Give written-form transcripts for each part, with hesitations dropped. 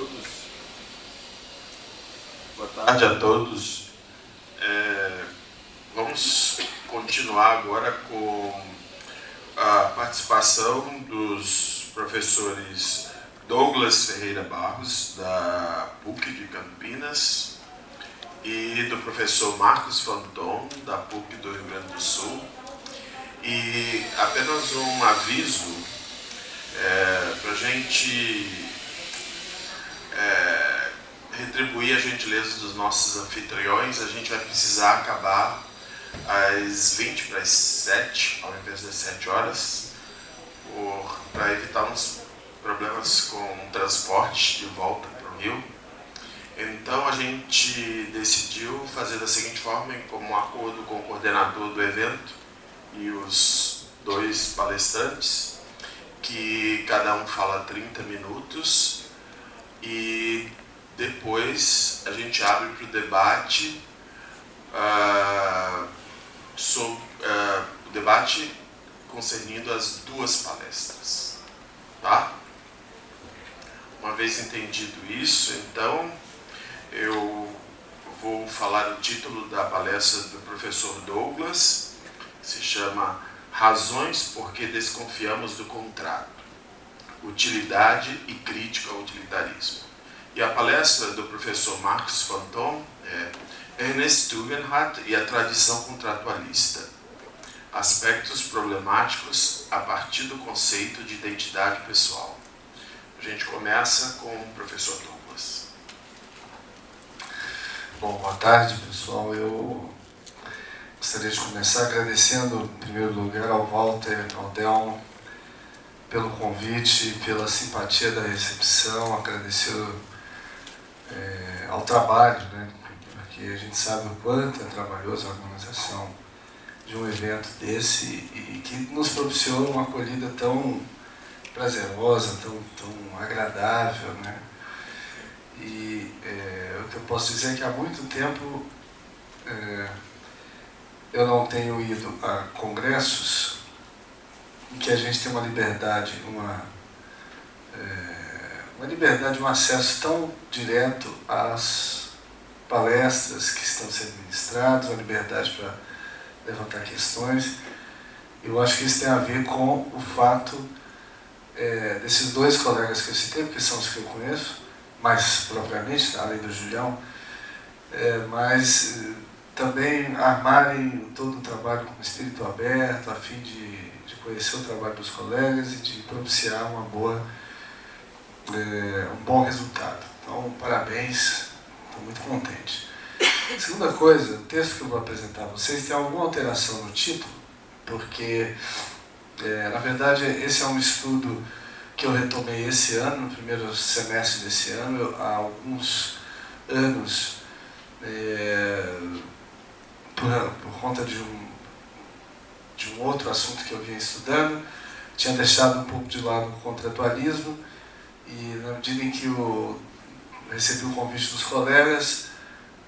todos. Boa tarde a todos. Vamos continuar agora com a participação dos professores Douglas Ferreira Barros, da PUC de Campinas, e do professor Marcos Fanton, da PUC do Rio Grande do Sul. E apenas um aviso para a gente retribuir a gentileza dos nossos anfitriões. A gente vai precisar acabar às 20 para as 7, ao invés das 7 horas, para evitar uns problemas com o transporte de volta para o Rio. Então a gente decidiu fazer da seguinte forma, em comum acordo com o coordenador do evento e os dois palestrantes, que cada um fala 30 minutos e depois a gente abre para o debate, o debate concernindo as duas palestras, tá? Uma vez entendido isso, então eu vou falar o título da palestra do professor Douglas, que se chama Razões por que desconfiamos do contrato, utilidade e crítica ao utilitarismo. E a palestra do professor Marcos Fanton é Ernest Tugendhat e a tradição contratualista, aspectos problemáticos a partir do conceito de identidade pessoal. A gente começa com o professor Douglas. Bom, boa tarde, pessoal. Eu gostaria de começar agradecendo, em primeiro lugar, ao Walter, ao Delmo, pelo convite, pela simpatia da recepção, agradecer ao trabalho, né? Porque a gente sabe o quanto é trabalhoso a organização de um evento desse e que nos propiciou uma acolhida tão prazerosa, tão agradável, né? E o que eu posso dizer é que há muito tempo eu não tenho ido a congressos em que a gente tem uma liberdade, um acesso tão direto às palestras que estão sendo ministradas, uma liberdade para levantar questões. Eu acho que isso tem a ver com o fato desses dois colegas que eu citei, porque são os que eu conheço, mais propriamente, além do Julião, mas também armarem todo o trabalho com espírito aberto, a fim de conhecer o trabalho dos colegas e de propiciar um bom resultado. Então, parabéns, estou muito contente. Segunda coisa, o texto que eu vou apresentar a vocês tem alguma alteração no título, porque, na verdade, esse é um estudo que eu retomei esse ano, no primeiro semestre desse ano, há alguns anos, por conta de um outro assunto que eu vinha estudando, tinha deixado um pouco de lado o contratualismo, e na medida em que eu recebi o convite dos colegas,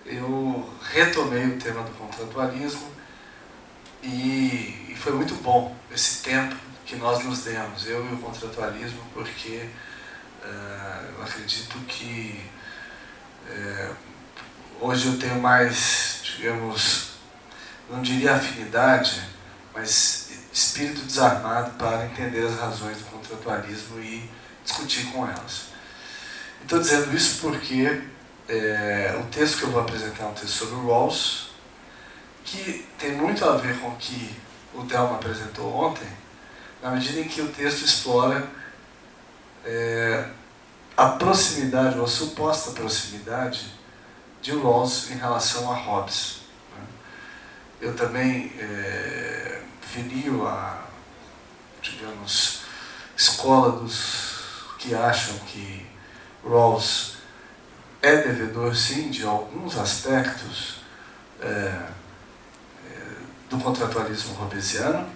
eu retomei o tema do contratualismo, e foi muito bom esse tempo que nós nos demos, eu e o contratualismo, porque eu acredito que hoje eu tenho mais, digamos, não diria afinidade, mas espírito desarmado para entender as razões do contratualismo e discutir com elas. Estou dizendo isso porque o texto que eu vou apresentar é um texto sobre o Rawls, que tem muito a ver com o que o Delmo apresentou ontem, na medida em que o texto explora a proximidade, ou a suposta proximidade, de Rawls em relação a Hobbes. Eu também filio a, digamos, escola dos que acham que Rawls é devedor, sim, de alguns aspectos do contratualismo hobbesiano,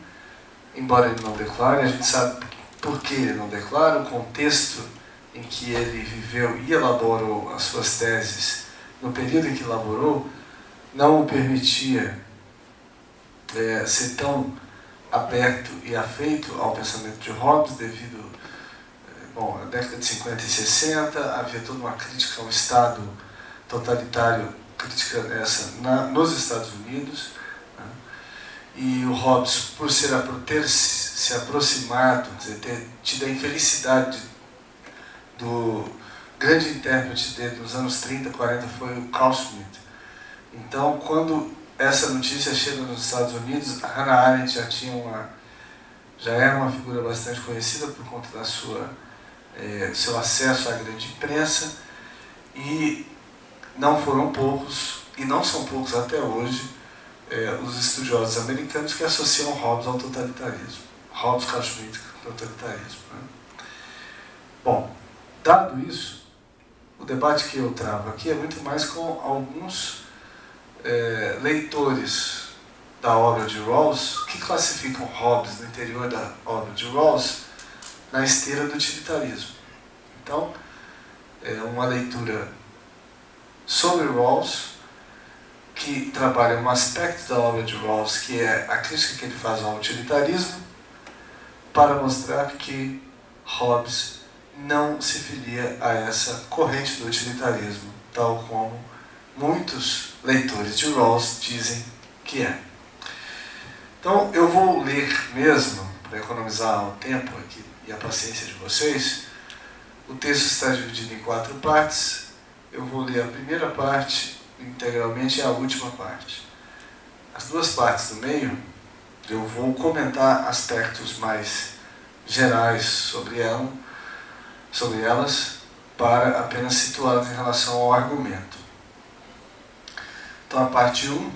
embora ele não declare. A gente sabe por que ele não declara, o contexto em que ele viveu e elaborou as suas teses, no período em que elaborou, não o permitia ser tão aberto e afeito ao pensamento de Hobbes, devido Bom, na década de 50 e 60 havia toda uma crítica ao Estado totalitário, crítica essa nos Estados Unidos, né? E o Hobbes, por ter se aproximado, ter tido a infelicidade do grande intérprete dele nos anos 30, 40 foi o Carl Schmitt. Então, quando essa notícia chega nos Estados Unidos, a Hannah Arendt já era uma figura bastante conhecida por conta da seu acesso à grande imprensa, e não foram poucos, e não são poucos até hoje, os estudiosos americanos que associam Hobbes ao totalitarismo. Hobbes, Carl Schmitt, totalitarismo. Né? Bom, dado isso, o debate que eu travo aqui é muito mais com alguns leitores da obra de Rawls que classificam Hobbes no interior da obra de Rawls na esteira do utilitarismo. Então, é uma leitura sobre Rawls que trabalha um aspecto da obra de Rawls, que é a crítica que ele faz ao utilitarismo, para mostrar que Hobbes não se filia a essa corrente do utilitarismo, tal como muitos leitores de Rawls dizem que é. Então, eu vou ler mesmo, para economizar o tempo aqui e a paciência de vocês. O texto está dividido em 4 partes. Eu vou ler a primeira parte integralmente e a última parte. As 2 partes do meio, eu vou comentar aspectos mais gerais sobre elas, para apenas situá-las em relação ao argumento. Então, a parte 1,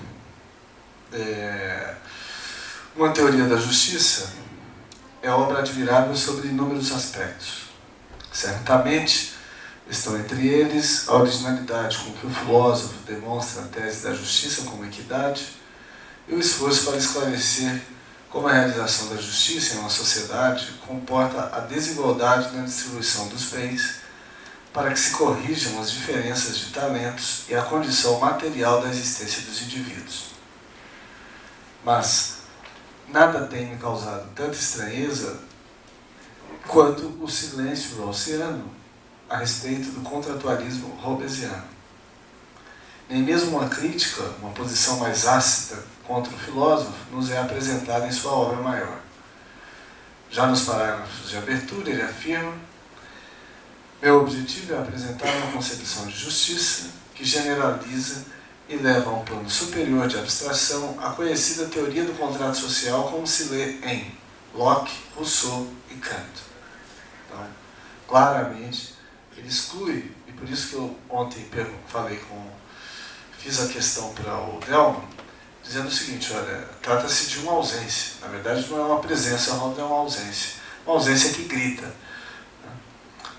uma teoria da justiça é obra admirável sobre inúmeros aspectos. Certamente, estão entre eles a originalidade com que o filósofo demonstra a tese da justiça como equidade e o esforço para esclarecer como a realização da justiça em uma sociedade comporta a desigualdade na distribuição dos bens para que se corrijam as diferenças de talentos e a condição material da existência dos indivíduos. Mas nada tem me causado tanta estranheza quanto o silêncio rawlsiano a respeito do contratualismo hobbesiano. Nem mesmo uma crítica, uma posição mais ácida contra o filósofo nos é apresentada em sua obra maior. Já nos parágrafos de abertura ele afirma: meu objetivo é apresentar uma concepção de justiça que generaliza e leva a um plano superior de abstração a conhecida teoria do contrato social como se lê em Locke, Rousseau e Kant. Então, claramente, ele exclui, e por isso que eu ontem fiz a questão para o Delman, dizendo o seguinte: olha, trata-se de uma ausência. Na verdade, não é uma presença, não é uma ausência. Uma ausência que grita. Né?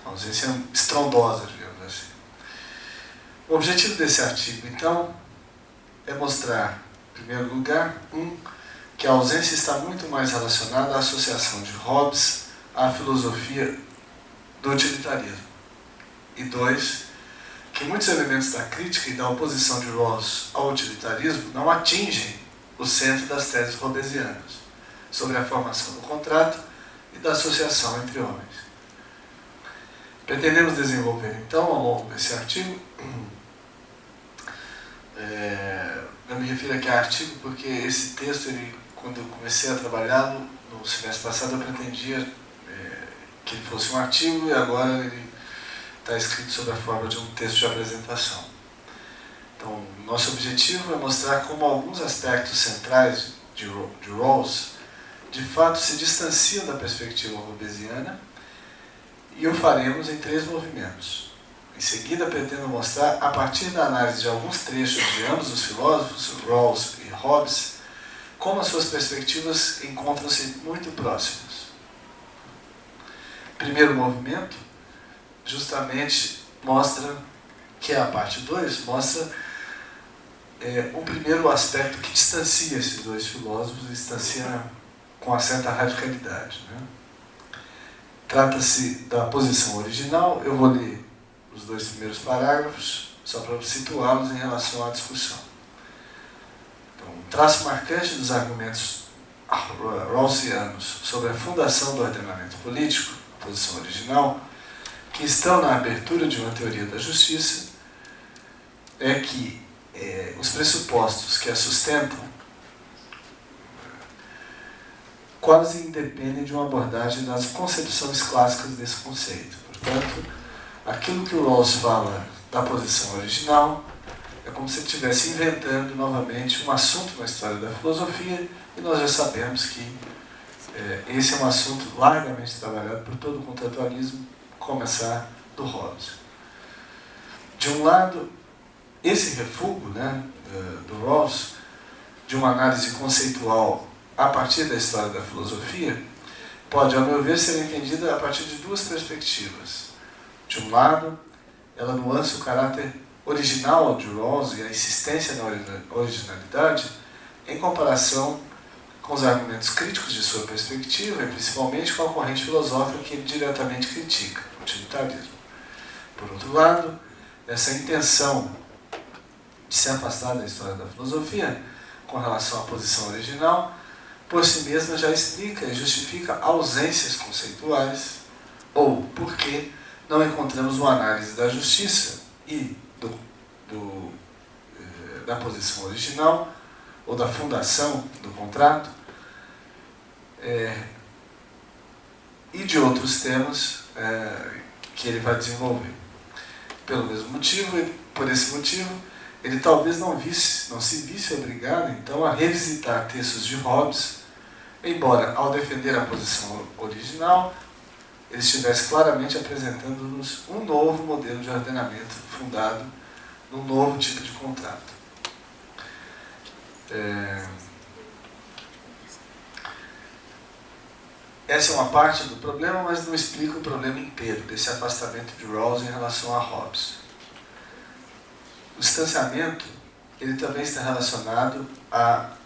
Uma ausência estrondosa, digamos assim. O objetivo desse artigo, então, é mostrar, em primeiro lugar, que a ausência está muito mais relacionada à associação de Hobbes à filosofia do utilitarismo. E 2, que muitos elementos da crítica e da oposição de Rawls ao utilitarismo não atingem o centro das teses hobbesianas sobre a formação do contrato e da associação entre homens. Pretendemos desenvolver, então, ao longo desse artigo, eu me refiro aqui a artigo porque esse texto, quando eu comecei a trabalhá-lo no semestre passado, eu pretendia que ele fosse um artigo, e agora ele está escrito sob a forma de um texto de apresentação. Então, nosso objetivo é mostrar como alguns aspectos centrais de Rawls de fato se distanciam da perspectiva hobbesiana, e o faremos em 3 movimentos. Em seguida, pretendo mostrar, a partir da análise de alguns trechos de ambos os filósofos, Rawls e Hobbes, como as suas perspectivas encontram-se muito próximas. Primeiro movimento, justamente mostra, que é a parte 2, mostra um primeiro aspecto que distancia esses 2 filósofos, distancia com uma certa radicalidade. Né? Trata-se da posição original. Eu vou ler os 2 primeiros parágrafos, só para situá-los em relação à discussão. Então, um traço marcante dos argumentos rawlsianos sobre a fundação do ordenamento político, a posição original, que estão na abertura de uma teoria da justiça é que os pressupostos que a sustentam quase independem de uma abordagem das concepções clássicas desse conceito. Portanto, aquilo que o Rawls fala da posição original é como se ele estivesse inventando novamente um assunto na história da filosofia, e nós já sabemos que esse é um assunto largamente trabalhado por todo o contratualismo, começar do Hobbes. De um lado, esse refúgio, né, do Rawls, de uma análise conceitual a partir da história da filosofia, pode, ao meu ver, ser entendida a partir de duas perspectivas. De um lado, ela nuancia o caráter original de Rawls e a insistência na originalidade em comparação com os argumentos críticos de sua perspectiva e principalmente com a corrente filosófica que ele diretamente critica, o utilitarismo. Por outro lado, essa intenção de se afastar da história da filosofia com relação à posição original, por si mesma já explica e justifica ausências conceituais, ou porque não encontramos uma análise da justiça e da posição original, ou da fundação do contrato, e de outros temas que ele vai desenvolver. Pelo mesmo motivo, e por esse motivo, ele talvez não se visse obrigado, então, a revisitar textos de Hobbes, embora, ao defender a posição original, ele estivesse claramente apresentando-nos um novo modelo de ordenamento fundado num novo tipo de contrato. Essa é uma parte do problema, mas não explica o problema inteiro desse afastamento de Rawls em relação a Hobbes. O distanciamento, ele também está relacionado ao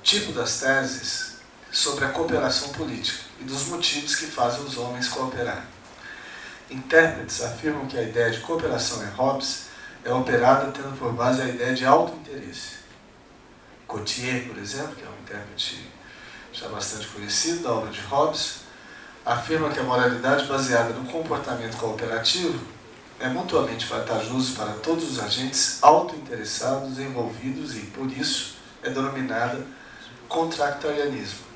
tipo das teses sobre a cooperação política e dos motivos que fazem os homens cooperar. Intérpretes afirmam que a ideia de cooperação em Hobbes é operada tendo por base a ideia de auto-interesse. Gautier, por exemplo, que é um intérprete já bastante conhecido da obra de Hobbes, afirma que a moralidade baseada no comportamento cooperativo é mutuamente vantajoso para todos os agentes auto-interessados envolvidos e, por isso, é denominada contractarianismo.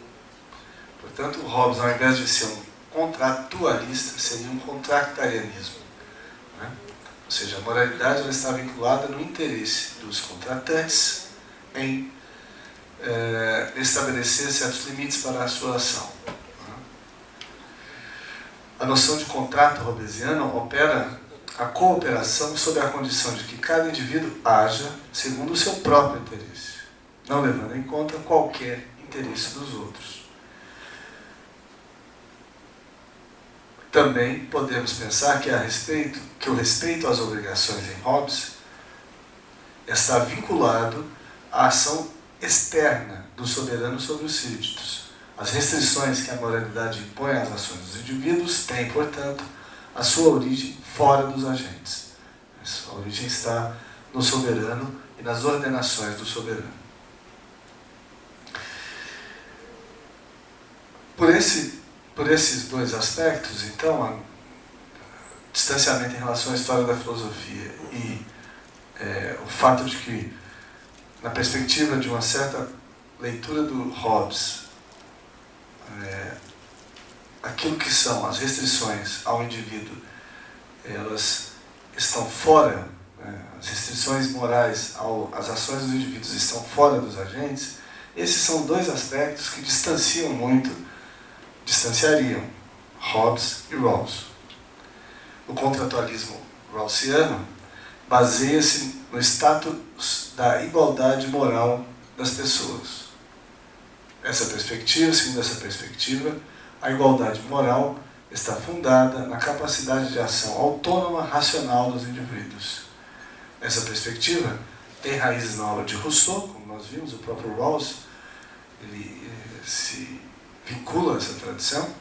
Portanto, o Hobbes, ao invés de ser um contratualista, seria um contractarianismo. Né? Ou seja, a moralidade ela está vinculada no interesse dos contratantes em estabelecer certos limites para a sua ação. A noção de contrato hobbesiano opera a cooperação sob a condição de que cada indivíduo haja segundo o seu próprio interesse, não levando em conta qualquer interesse dos outros. Também podemos pensar que o respeito às obrigações em Hobbes está vinculado à ação externa do soberano sobre os súditos. As restrições que a moralidade impõe às ações dos indivíduos têm, portanto, a sua origem fora dos agentes. A sua origem está no soberano e nas ordenações do soberano. Por esses dois aspectos, então, distanciamento em relação à história da filosofia e o fato de que, na perspectiva de uma certa leitura do Hobbes, aquilo que são as restrições ao indivíduo, elas estão fora, as restrições morais às ações dos indivíduos estão fora dos agentes. Esses são dois aspectos que distanciariam Hobbes e Rawls. O contratualismo rawlsiano baseia-se no status da igualdade moral das pessoas. Segundo essa perspectiva, a igualdade moral está fundada na capacidade de ação autônoma, racional dos indivíduos. Essa perspectiva tem raízes na obra de Rousseau, como nós vimos, o próprio Rawls, ele se vincula a essa tradição,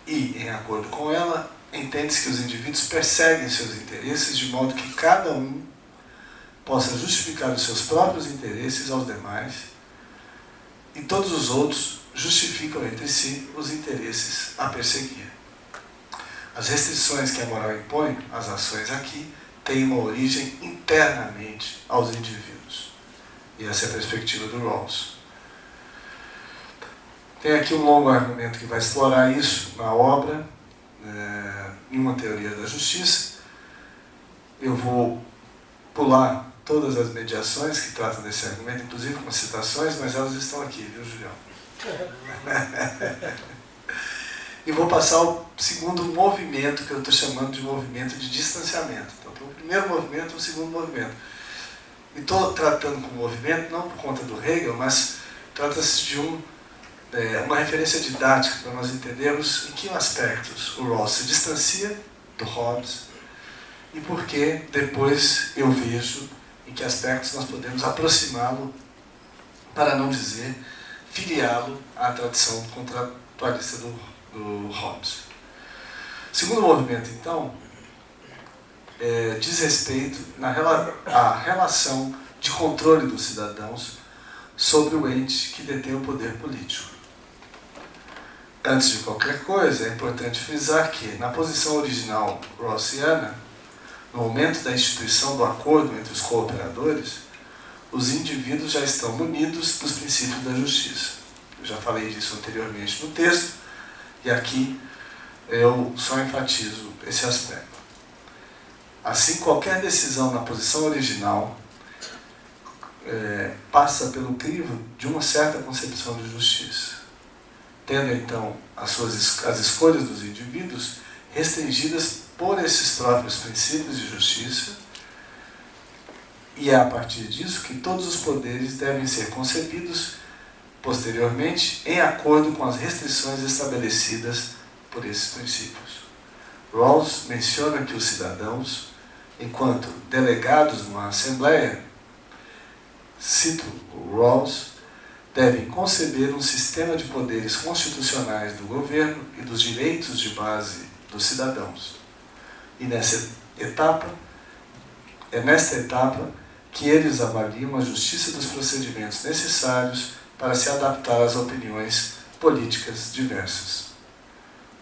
e, em acordo com ela, entende-se que os indivíduos perseguem seus interesses de modo que cada um possa justificar os seus próprios interesses aos demais, e todos os outros justificam entre si os interesses a perseguir. As restrições que a moral impõe, as ações aqui, têm uma origem internamente aos indivíduos. E essa é a perspectiva do Rawls. Tem aqui um longo argumento que vai explorar isso na obra, em uma teoria da justiça. Eu vou pular todas as mediações que tratam desse argumento, inclusive com citações, mas elas estão aqui, viu, Julião? E vou passar ao segundo movimento, que eu estou chamando de movimento de distanciamento. Então, tem o primeiro movimento e o segundo movimento. E estou tratando com movimento, não por conta do Hegel, mas trata-se de uma referência didática para nós entendermos em que aspectos o Rawls se distancia do Hobbes e por que depois eu vejo em que aspectos nós podemos aproximá-lo, para não dizer filiá-lo à tradição contratualista do Hobbes. O segundo movimento, então, diz respeito à relação de controle dos cidadãos sobre o ente que detém o poder político. Antes de qualquer coisa, é importante frisar que, na posição original rawlsiana, no momento da instituição do acordo entre os cooperadores, os indivíduos já estão munidos dos princípios da justiça. Eu já falei disso anteriormente no texto, e aqui eu só enfatizo esse aspecto. Assim, qualquer decisão na posição original passa pelo crivo de uma certa concepção de justiça, tendo então as escolhas dos indivíduos restringidas por esses próprios princípios de justiça, e é a partir disso que todos os poderes devem ser concebidos posteriormente em acordo com as restrições estabelecidas por esses princípios. Rawls menciona que os cidadãos, enquanto delegados numa assembleia, cito o Rawls, devem conceber um sistema de poderes constitucionais do governo e dos direitos de base dos cidadãos. E é nesta etapa que eles avaliam a justiça dos procedimentos necessários para se adaptar às opiniões políticas diversas.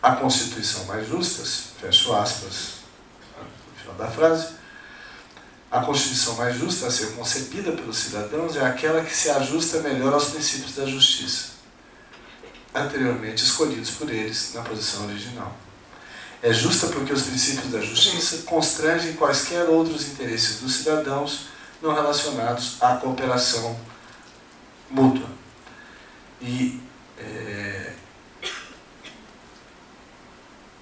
A Constituição mais justa, fecho aspas, no final da frase, a Constituição mais justa a ser concebida pelos cidadãos é aquela que se ajusta melhor aos princípios da justiça, anteriormente escolhidos por eles na posição original. É justa porque os princípios da justiça constrangem quaisquer outros interesses dos cidadãos não relacionados à cooperação mútua. E,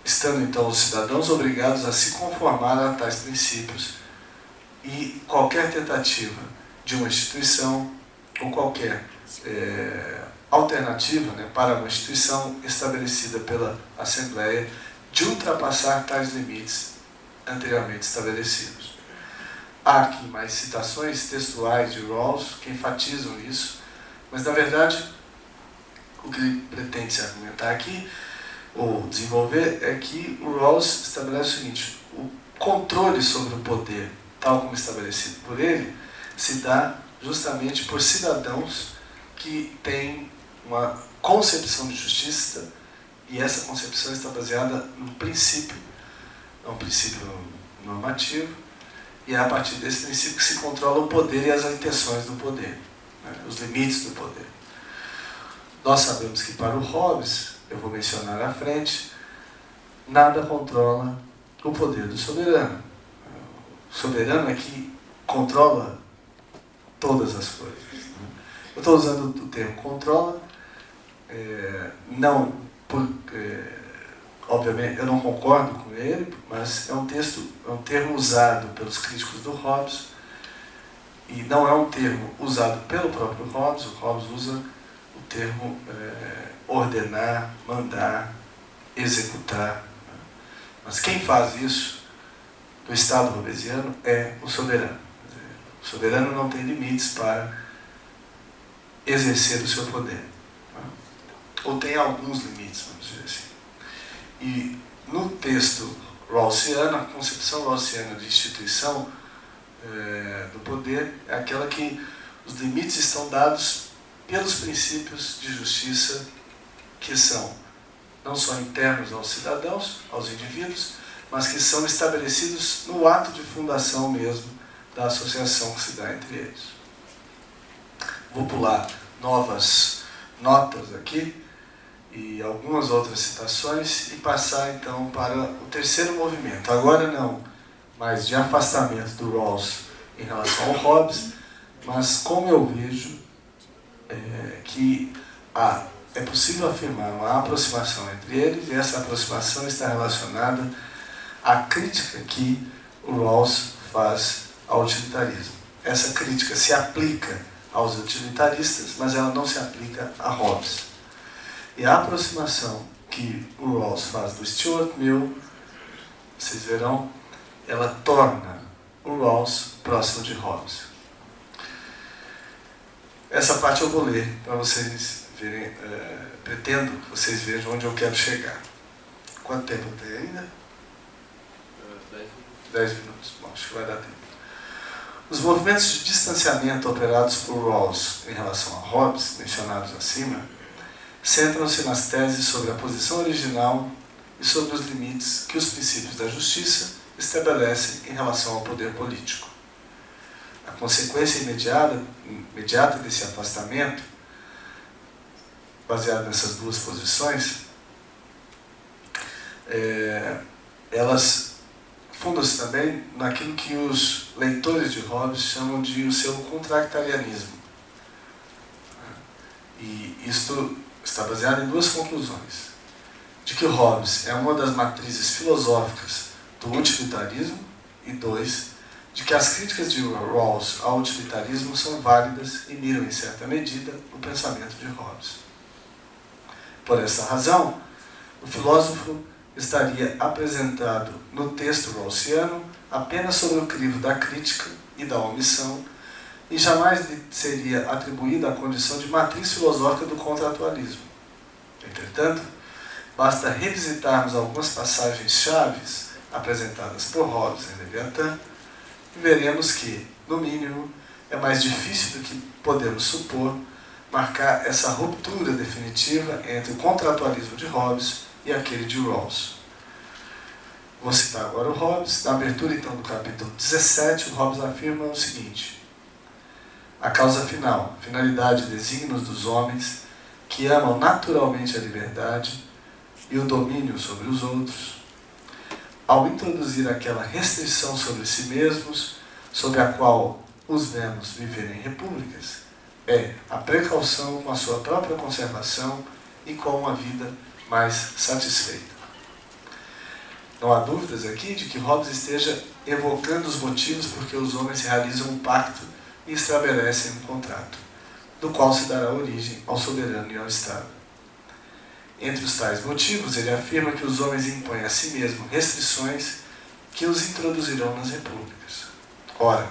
estando então os cidadãos obrigados a se conformar a tais princípios, e qualquer tentativa de uma instituição ou qualquer alternativa, para uma instituição estabelecida pela Assembleia de ultrapassar tais limites anteriormente estabelecidos. Há aqui mais citações textuais de Rawls que enfatizam isso, mas na verdade o que ele pretende se argumentar aqui, ou desenvolver, é que o Rawls estabelece o seguinte: o controle sobre o poder, tal como estabelecido por ele, se dá justamente por cidadãos que têm uma concepção de justiça, e essa concepção está baseada num princípio, é um princípio normativo, e é a partir desse princípio que se controla o poder e as intenções do poder, os limites do poder. Nós sabemos que para o Hobbes, eu vou mencionar à frente, nada controla o poder do soberano. O soberano é que controla todas as coisas. Eu estou usando o termo controla, não por, obviamente eu não concordo com ele, mas é um termo usado pelos críticos do Hobbes, e não é um termo usado pelo próprio Hobbes. O Hobbes usa o termo ordenar, mandar, executar. Mas quem faz isso no Estado hobbesiano é o soberano. O soberano não tem limites para exercer o seu poder. Ou tem alguns limites, vamos dizer assim. E no texto rawlsiano, a concepção rawlsiana de instituição do poder é aquela que os limites estão dados pelos princípios de justiça, que são não só internos aos cidadãos, aos indivíduos, mas que são estabelecidos no ato de fundação mesmo da associação que se dá entre eles. Vou pular novas notas aqui e algumas outras citações e passar então para o terceiro movimento. Agora não mais de afastamento do Rawls em relação ao Hobbes, mas como eu vejo que é possível afirmar uma aproximação entre eles, e essa aproximação está relacionada à crítica que o Rawls faz ao utilitarismo. Essa crítica se aplica aos utilitaristas, mas ela não se aplica a Hobbes. E a aproximação que o Rawls faz do Stuart Mill, vocês verão, ela torna o Rawls próximo de Hobbes. Essa parte eu vou ler para vocês verem, pretendo que vocês vejam onde eu quero chegar. Quanto tempo tem ainda? 10 minutos. Bom, acho que vai dar tempo. Os movimentos de distanciamento operados por Rawls em relação a Hobbes, mencionados acima, centram-se nas teses sobre a posição original e sobre os limites que os princípios da justiça estabelecem em relação ao poder político. A consequência imediata desse afastamento, baseado nessas duas posições, elas fundam-se também naquilo que os leitores de Hobbes chamam de o seu contractarianismo. E isto está baseado em duas conclusões. De que Hobbes é uma das matrizes filosóficas do utilitarismo, e dois, de que as críticas de Rawls ao utilitarismo são válidas e miram, em certa medida, o pensamento de Hobbes. Por essa razão, o filósofo estaria apresentado no texto rawlsiano apenas sob o crivo da crítica e da omissão, e jamais lhe seria atribuída a condição de matriz filosófica do contratualismo. Entretanto, basta revisitarmos algumas passagens chaves apresentadas por Hobbes em Leviatã, e veremos que, no mínimo, é mais difícil do que podemos supor marcar essa ruptura definitiva entre o contratualismo de Hobbes e aquele de Rawls. Vou citar agora o Hobbes. Na abertura, então, do capítulo 17, o Hobbes afirma o seguinte: a causa final, finalidade e desígnios dos homens que amam naturalmente a liberdade e o domínio sobre os outros, ao introduzir aquela restrição sobre si mesmos, sob a qual os vemos viver em repúblicas, é a precaução com a sua própria conservação e com uma vida mais satisfeita. Não há dúvidas aqui de que Hobbes esteja evocando os motivos por que os homens realizam um pacto e estabelecem um contrato, do qual se dará origem ao soberano e ao Estado. Entre os tais motivos, ele afirma que os homens impõem a si mesmos restrições que os introduzirão nas repúblicas. Ora,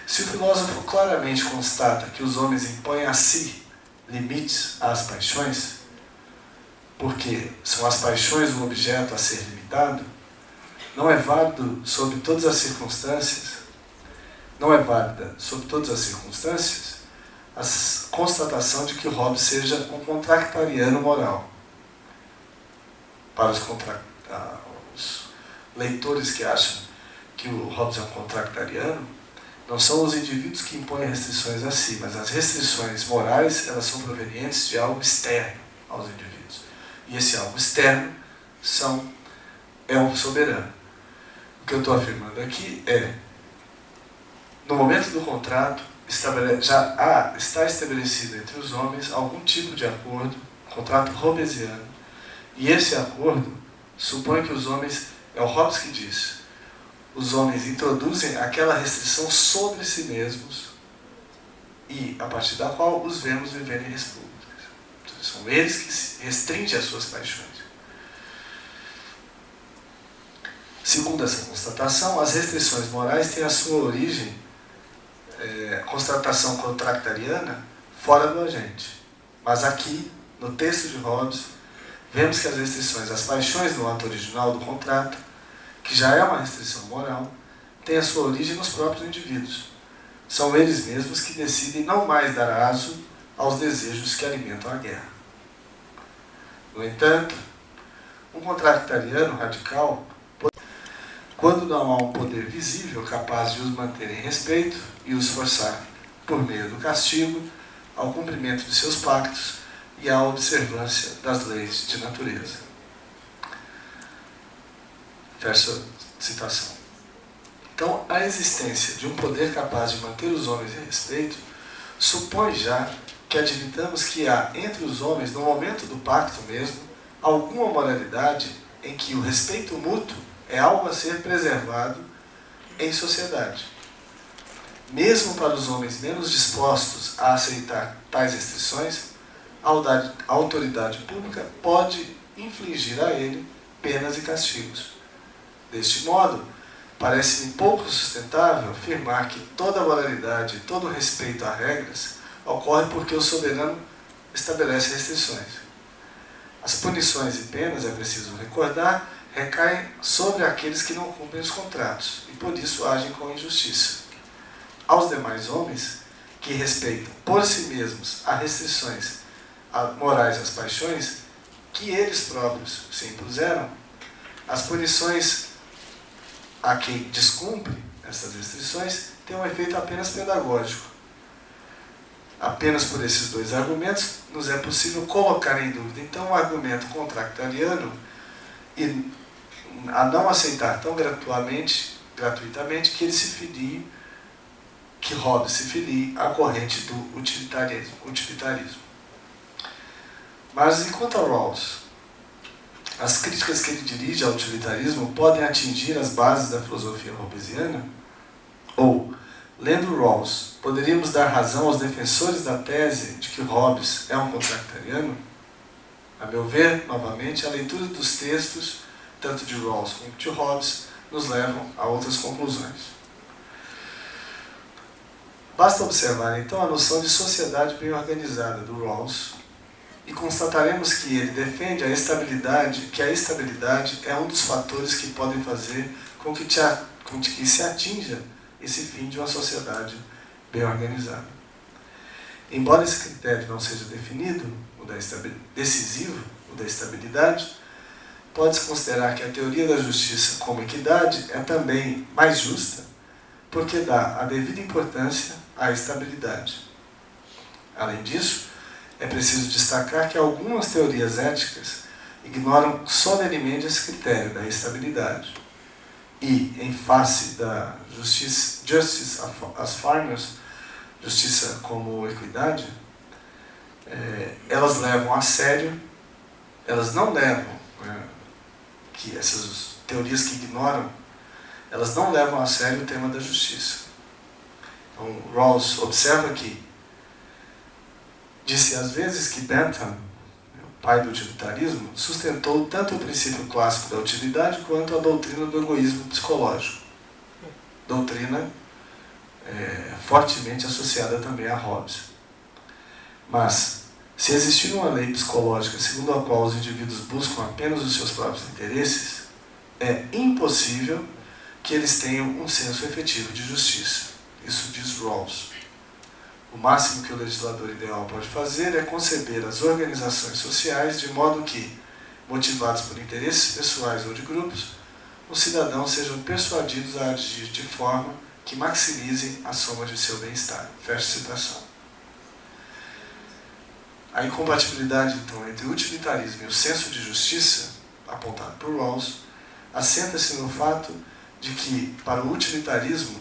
se o filósofo claramente constata que os homens impõem a si limites às paixões, porque são as paixões o objeto a ser limitado, não é válido sob todas as circunstâncias, não é válida sob todas as circunstâncias a constatação de que Hobbes seja um contractariano moral. Para os leitores que acham que o Hobbes é um contractariano, não são os indivíduos que impõem restrições a si, mas as restrições morais, elas são provenientes de algo externo aos indivíduos. E esse algo externo é um soberano. O que eu estou afirmando aqui é, no momento do contrato, já está estabelecido entre os homens algum tipo de acordo, contrato hobbesiano, e esse acordo supõe que os homens, é o Hobbes que diz, os homens introduzem aquela restrição sobre si mesmos e a partir da qual os vemos viver em repúblicas. São eles que restringem as suas paixões. Segundo essa constatação, as restrições morais têm a sua origem, constatação contractariana, fora do agente. Mas aqui, no texto de Hobbes, vemos que as restrições às paixões no ato original do contrato, que já é uma restrição moral, têm a sua origem nos próprios indivíduos. São eles mesmos que decidem não mais dar aso aos desejos que alimentam a guerra. No entanto, Um contractariano radical, quando não há um poder visível capaz de os manter em respeito e os forçar, por meio do castigo, ao cumprimento de seus pactos e à observância das leis de natureza. Fecha citação. Então, a existência de um poder capaz de manter os homens em respeito supõe já que admitamos que há entre os homens, no momento do pacto mesmo, alguma moralidade em que o respeito mútuo é algo a ser preservado em sociedade. Mesmo para os homens menos dispostos a aceitar tais restrições, a autoridade pública pode infligir a ele penas e castigos. Deste modo, parece-me pouco sustentável afirmar que toda moralidade e todo respeito a regras ocorre porque o soberano estabelece restrições. As punições e penas, é preciso recordar, recaem sobre aqueles que não cumprem os contratos e por isso agem com injustiça. Aos demais homens, que respeitam por si mesmos as restrições morais às paixões, que eles próprios se impuseram, as punições a quem descumpre essas restrições têm um efeito apenas pedagógico. Apenas por esses dois argumentos nos é possível colocar em dúvida, então, o argumento contractariano e a não aceitar tão gratuitamente que ele se filie, que Hobbes se filie à corrente do utilitarismo. Mas, enquanto a Rawls, as críticas que ele dirige ao utilitarismo podem atingir as bases da filosofia hobbesiana? Ou, lendo Rawls, poderíamos dar razão aos defensores da tese de que Hobbes é um contractariano? A meu ver, novamente, a leitura dos textos, tanto de Rawls como de Hobbes, nos levam a outras conclusões. Basta observar, então, a noção de sociedade bem organizada do Rawls e constataremos que ele defende que a estabilidade é um dos fatores que podem fazer com que se atinja esse fim de uma sociedade bem organizada. Embora esse critério não seja definido, decisivo, o da estabilidade, pode-se considerar que a teoria da justiça como equidade é também mais justa, porque dá a devida importância à estabilidade. Além disso, é preciso destacar que algumas teorias éticas ignoram solenemente esse critério da estabilidade. E, em face da justice as farmers, justiça como equidade, elas levam a sério, elas não levam, que essas teorias que ignoram, elas não levam a sério o tema da justiça. Então, Rawls observa que disse às vezes que Bentham, o pai do utilitarismo, sustentou tanto o princípio clássico da utilidade quanto a doutrina do egoísmo psicológico. Doutrina fortemente associada também a Hobbes. Mas, se existir uma lei psicológica segundo a qual os indivíduos buscam apenas os seus próprios interesses, é impossível que eles tenham um senso efetivo de justiça. Isso diz Rawls. O máximo que o legislador ideal pode fazer é conceber as organizações sociais de modo que, motivados por interesses pessoais ou de grupos, os cidadãos sejam persuadidos a agir de forma que maximizem a soma de seu bem-estar. Fecha citação. A incompatibilidade, então, entre o utilitarismo e o senso de justiça, apontado por Rawls, assenta-se no fato de que, para o utilitarismo,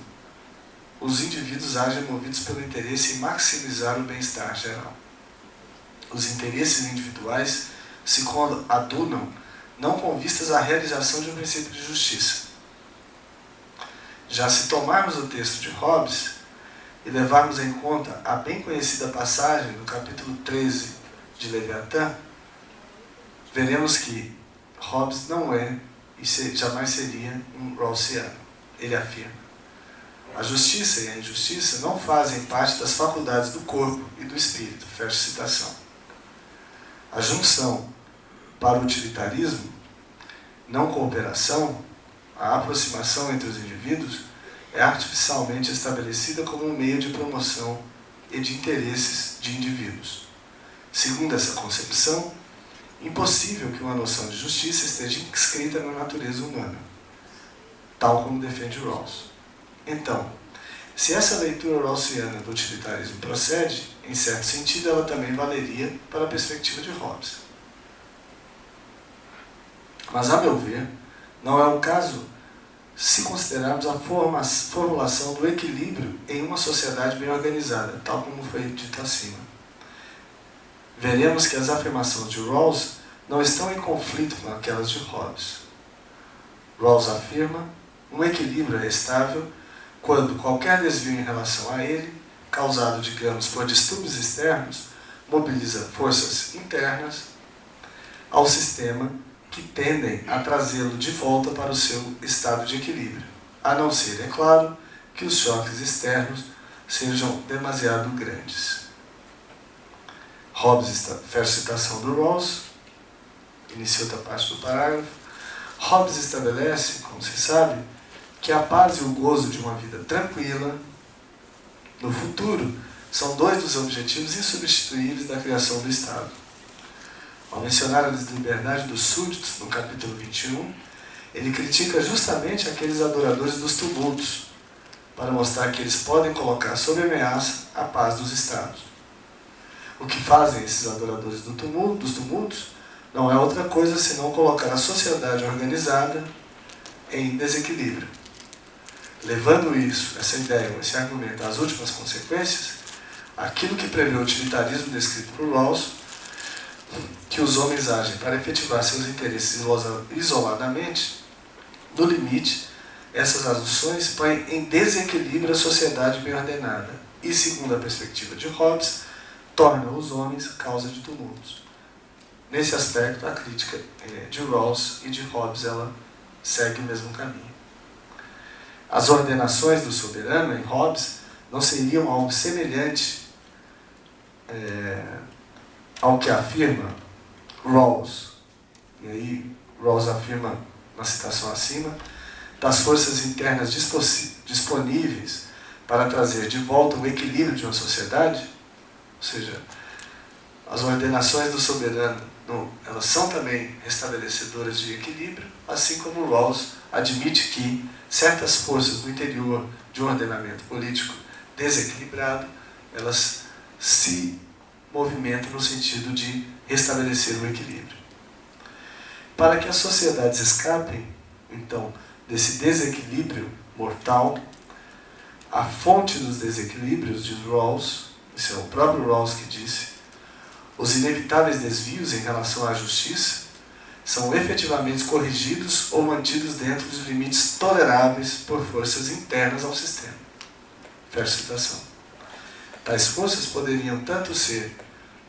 os indivíduos agem movidos pelo interesse em maximizar o bem-estar geral. Os interesses individuais se coadunam não com vistas à realização de um princípio de justiça. Já se tomarmos o texto de Hobbes e levarmos em conta a bem conhecida passagem do capítulo 13 de Leviatã, veremos que Hobbes não é e jamais seria um rawlsiano. Ele afirma: a justiça e a injustiça não fazem parte das faculdades do corpo e do espírito. Fecha citação. A junção para o utilitarismo, não cooperação, a aproximação entre os indivíduos, é artificialmente estabelecida como um meio de promoção e de interesses de indivíduos. Segundo essa concepção, impossível que uma noção de justiça esteja inscrita na natureza humana, tal como defende Rawls. Então, se essa leitura rawlsiana do utilitarismo procede, em certo sentido ela também valeria para a perspectiva de Hobbes. Mas, a meu ver, não é o caso se considerarmos a formulação do equilíbrio em uma sociedade bem organizada, tal como foi dito acima. Veremos que as afirmações de Rawls não estão em conflito com aquelas de Hobbes. Rawls afirma: um equilíbrio é estável quando qualquer desvio em relação a ele, causado, digamos, por distúrbios externos, mobiliza forças internas ao sistema que tendem a trazê-lo de volta para o seu estado de equilíbrio, a não ser, é claro, que os choques externos sejam demasiado grandes. Hobbes, citação do Rawls, inicia outra parte do parágrafo. Hobbes estabelece, como se sabe, que a paz e o gozo de uma vida tranquila no futuro são dois dos objetivos insubstituíveis da criação do Estado. Ao mencionar a liberdade dos súditos, no capítulo 21, ele critica justamente aqueles adoradores dos tumultos, para mostrar que eles podem colocar sob ameaça a paz dos Estados. O que fazem esses adoradores dos tumultos não é outra coisa senão colocar a sociedade organizada em desequilíbrio. Levando essa ideia, esse argumento às últimas consequências, aquilo que prevê o utilitarismo descrito por Rawls, que os homens agem para efetivar seus interesses isoladamente, no limite, essas ações põem em desequilíbrio a sociedade bem ordenada e, segundo a perspectiva de Hobbes, tornam os homens causa de tumultos. Nesse aspecto, a crítica de Rawls e de Hobbes ela segue o mesmo caminho. As ordenações do soberano em Hobbes não seriam algo semelhante ao que afirma Rawls. E aí Rawls afirma, na citação acima, das forças internas disponíveis para trazer de volta o equilíbrio de uma sociedade, ou seja, as ordenações do soberano, elas são também restabelecedoras de equilíbrio, assim como Rawls admite que certas forças no interior de um ordenamento político desequilibrado, elas se movimentam no sentido de restabelecer o equilíbrio. Para que as sociedades escapem, então, desse desequilíbrio mortal, a fonte dos desequilíbrios, diz Rawls, isso é o próprio Rawls que disse, os inevitáveis desvios em relação à justiça são efetivamente corrigidos ou mantidos dentro dos limites toleráveis por forças internas ao sistema. Fecha citação. Tais forças poderiam tanto ser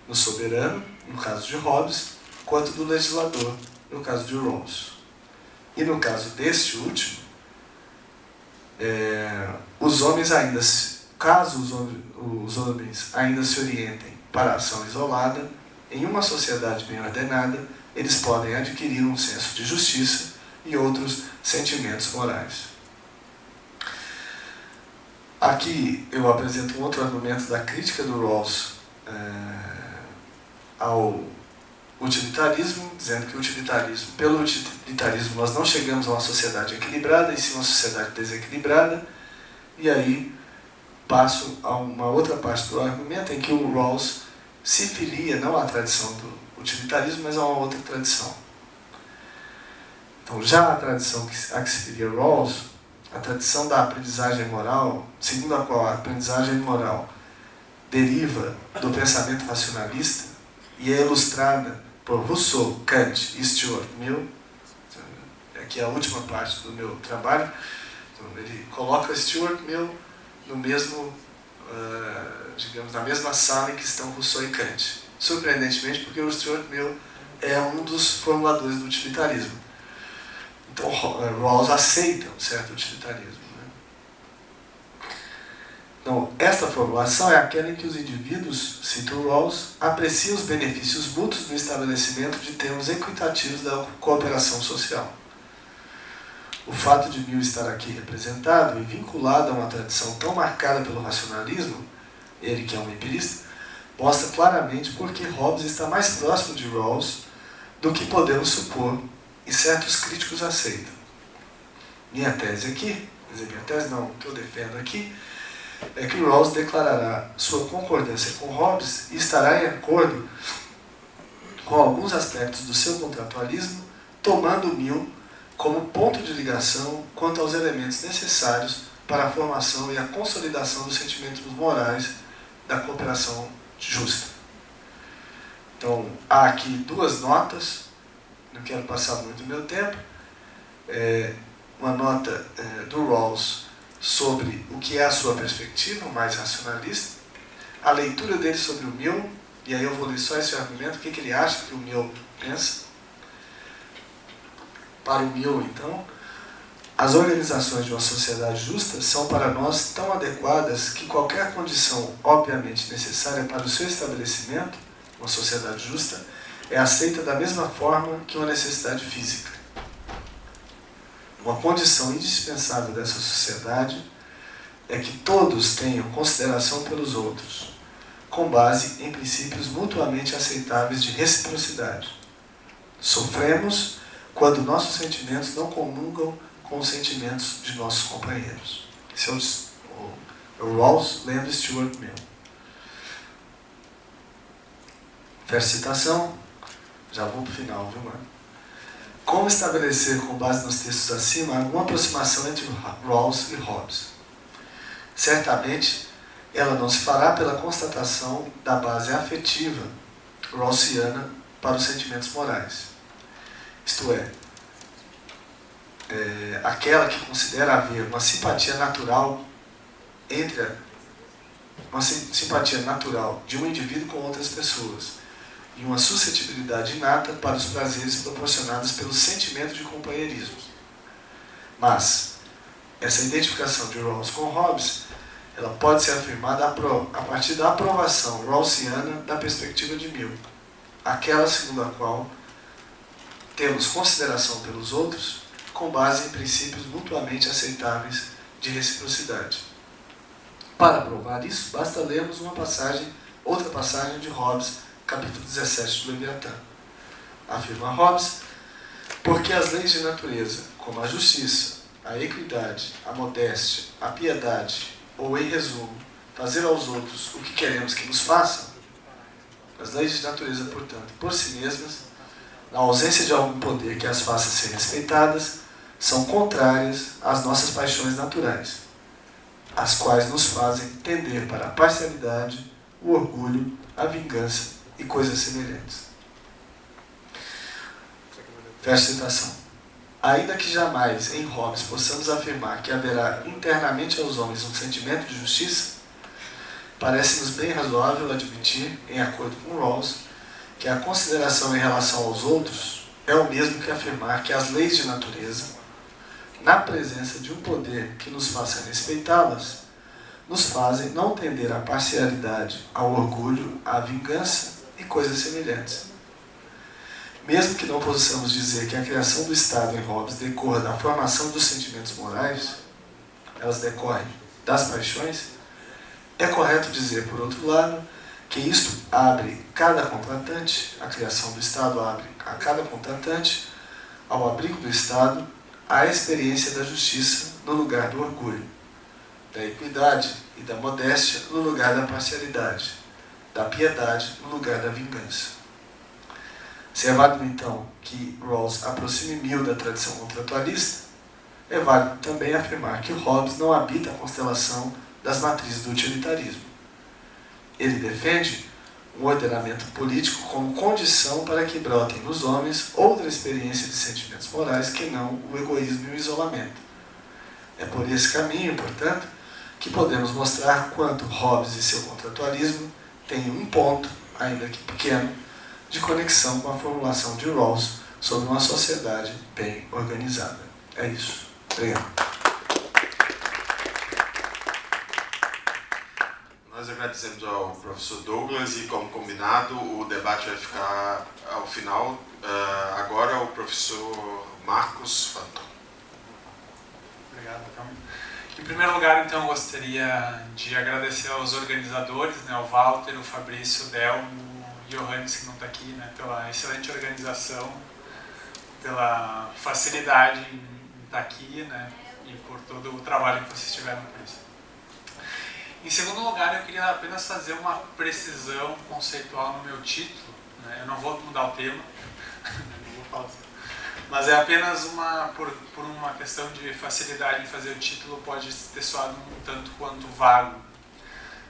no soberano, no caso de Hobbes, quanto do legislador, no caso de Rawls. E no caso deste último, os homens ainda, caso os homens ainda se orientem para a ação isolada, em uma sociedade bem ordenada, eles podem adquirir um senso de justiça e outros sentimentos morais. Aqui eu apresento um outro argumento da crítica do Rawls ao utilitarismo, dizendo que pelo utilitarismo nós não chegamos a uma sociedade equilibrada, e sim uma sociedade desequilibrada, e aí passo a uma outra parte do argumento em que o Rawls se filia não à tradição do utilitarismo, mas a uma outra tradição. Então, já a tradição a que se filia Rawls, a tradição da aprendizagem moral, segundo a qual a aprendizagem moral deriva do pensamento racionalista e é ilustrada por Rousseau, Kant e Stuart Mill, aqui é a última parte do meu trabalho, então, ele coloca Stuart Mill no mesmo, digamos, na mesma sala em que estão Rousseau e Kant. Surpreendentemente, porque o Stuart Mill é um dos formuladores do utilitarismo. Então, Rawls aceita um certo utilitarismo. Né? Então, esta formulação é aquela em que os indivíduos, cita o Rawls, apreciam os benefícios mútuos do estabelecimento de termos equitativos da cooperação social. O fato de Mill estar aqui representado e vinculado a uma tradição tão marcada pelo racionalismo, ele que é um empirista, mostra claramente porque Hobbes está mais próximo de Rawls do que podemos supor e certos críticos aceitam. Minha tese aqui, quer dizer, minha tese não, o que eu defendo aqui, é que Rawls declarará sua concordância com Hobbes e estará em acordo com alguns aspectos do seu contratualismo, tomando Mill como ponto de ligação quanto aos elementos necessários para a formação e a consolidação dos sentimentos morais da cooperação justa. Então, há aqui duas notas, não quero passar muito meu tempo, uma nota do Rawls sobre o que é a sua perspectiva mais racionalista, a leitura dele sobre o Mill, e aí eu vou ler só esse argumento, o que ele acha que o Mill pensa. Para o Mill, então, as organizações de uma sociedade justa são para nós tão adequadas que qualquer condição obviamente necessária para o seu estabelecimento, uma sociedade justa, é aceita da mesma forma que uma necessidade física. Uma condição indispensável dessa sociedade é que todos tenham consideração pelos outros, com base em princípios mutuamente aceitáveis de reciprocidade. Sofremos quando nossos sentimentos não comungam com os sentimentos de nossos companheiros. Esse é o Rawls lendo Stuart Mill. Verso citação, já vou para o final, viu, mano? Como estabelecer, com base nos textos acima, alguma aproximação entre Rawls e Hobbes? Certamente, ela não se fará pela constatação da base afetiva rawlsiana para os sentimentos morais. Isto é, aquela que considera haver uma simpatia natural de um indivíduo com outras pessoas e uma suscetibilidade inata para os prazeres proporcionados pelo sentimento de companheirismo. Mas essa identificação de Rawls com Hobbes, ela pode ser afirmada a partir da aprovação rawlsiana da perspectiva de Mill, aquela segundo a qual temos consideração pelos outros com base em princípios mutuamente aceitáveis de reciprocidade. Para provar isso, basta lermos outra passagem de Hobbes, capítulo 17 do Leviatã. Afirma Hobbes, porque as leis de natureza, como a justiça, a equidade, a modéstia, a piedade, ou, em resumo, fazer aos outros o que queremos que nos façam, as leis de natureza, portanto, por si mesmas, na ausência de algum poder que as faça ser respeitadas, são contrárias às nossas paixões naturais, as quais nos fazem tender para a parcialidade, o orgulho, a vingança e coisas semelhantes. Verso citação. Ainda que jamais em Hobbes possamos afirmar que haverá internamente aos homens um sentimento de justiça, parece-nos bem razoável admitir, em acordo com Rawls, que a consideração em relação aos outros é o mesmo que afirmar que as leis de natureza, na presença de um poder que nos faça respeitá-las, nos fazem não tender à parcialidade, ao orgulho, à vingança e coisas semelhantes. Mesmo que não possamos dizer que a criação do Estado em Hobbes decorra da formação dos sentimentos morais, elas decorrem das paixões, é correto dizer, por outro lado, que isto abre cada contratante, a criação do Estado abre a cada contratante, ao abrigo do Estado, a experiência da justiça no lugar do orgulho, da equidade e da modéstia no lugar da parcialidade, da piedade no lugar da vingança. Se é válido, então, que Rawls aproxime Mill da tradição contratualista, é válido também afirmar que Hobbes não habita a constelação das matrizes do utilitarismo. Ele defende um ordenamento político como condição para que brotem nos homens outra experiência de sentimentos morais que não o egoísmo e o isolamento. É por esse caminho, portanto, que podemos mostrar quanto Hobbes e seu contratualismo têm um ponto, ainda que pequeno, de conexão com a formulação de Rawls sobre uma sociedade bem organizada. É isso. Obrigado. Nós agradecemos ao professor Douglas e, como combinado, o debate vai ficar ao final. Agora o professor Marcos Fanton. Obrigado, então. Em primeiro lugar, então, eu gostaria de agradecer aos organizadores, né, o Walter, o Fabrício, o Delmo Johannes, que não está aqui, né, pela excelente organização, pela facilidade em estar aqui, né, e por todo o trabalho que vocês tiveram com isso. Em segundo lugar, eu queria apenas fazer uma precisão conceitual no meu título, né, eu não vou mudar o tema, não vou falar assim. Mas é apenas por uma questão de facilidade em fazer o título, pode ter soado um tanto quanto vago.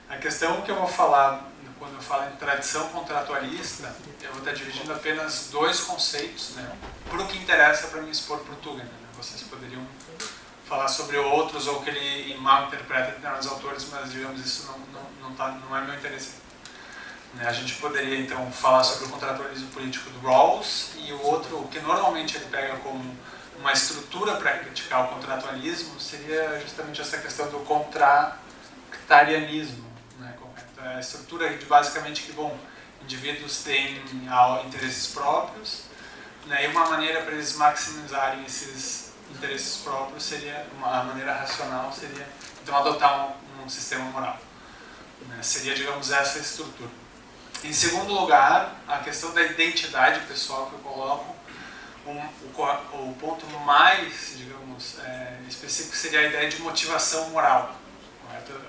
A questão que eu vou falar, quando eu falo em tradição contratualista, eu vou estar dividindo apenas dois conceitos, né, para o que interessa para me expor para o Tugendhat. Né? Vocês poderiam falar sobre outros ou que ele mal interpreta determinados autores, mas, digamos, isso não é meu interesse. A gente poderia, então, falar sobre o contratualismo político do Rawls, e o outro, que normalmente ele pega como uma estrutura para criticar o contratualismo, seria justamente essa questão do contratarianismo. Né? A estrutura de, basicamente, que, bom, indivíduos têm interesses próprios, né? E uma maneira para eles maximizarem esses interesses próprios seria, a maneira racional seria, então, adotar um sistema moral. Né? Seria, digamos, essa estrutura. Em segundo lugar, a questão da identidade pessoal que eu coloco, o ponto mais, digamos, específico seria a ideia de motivação moral. Correto?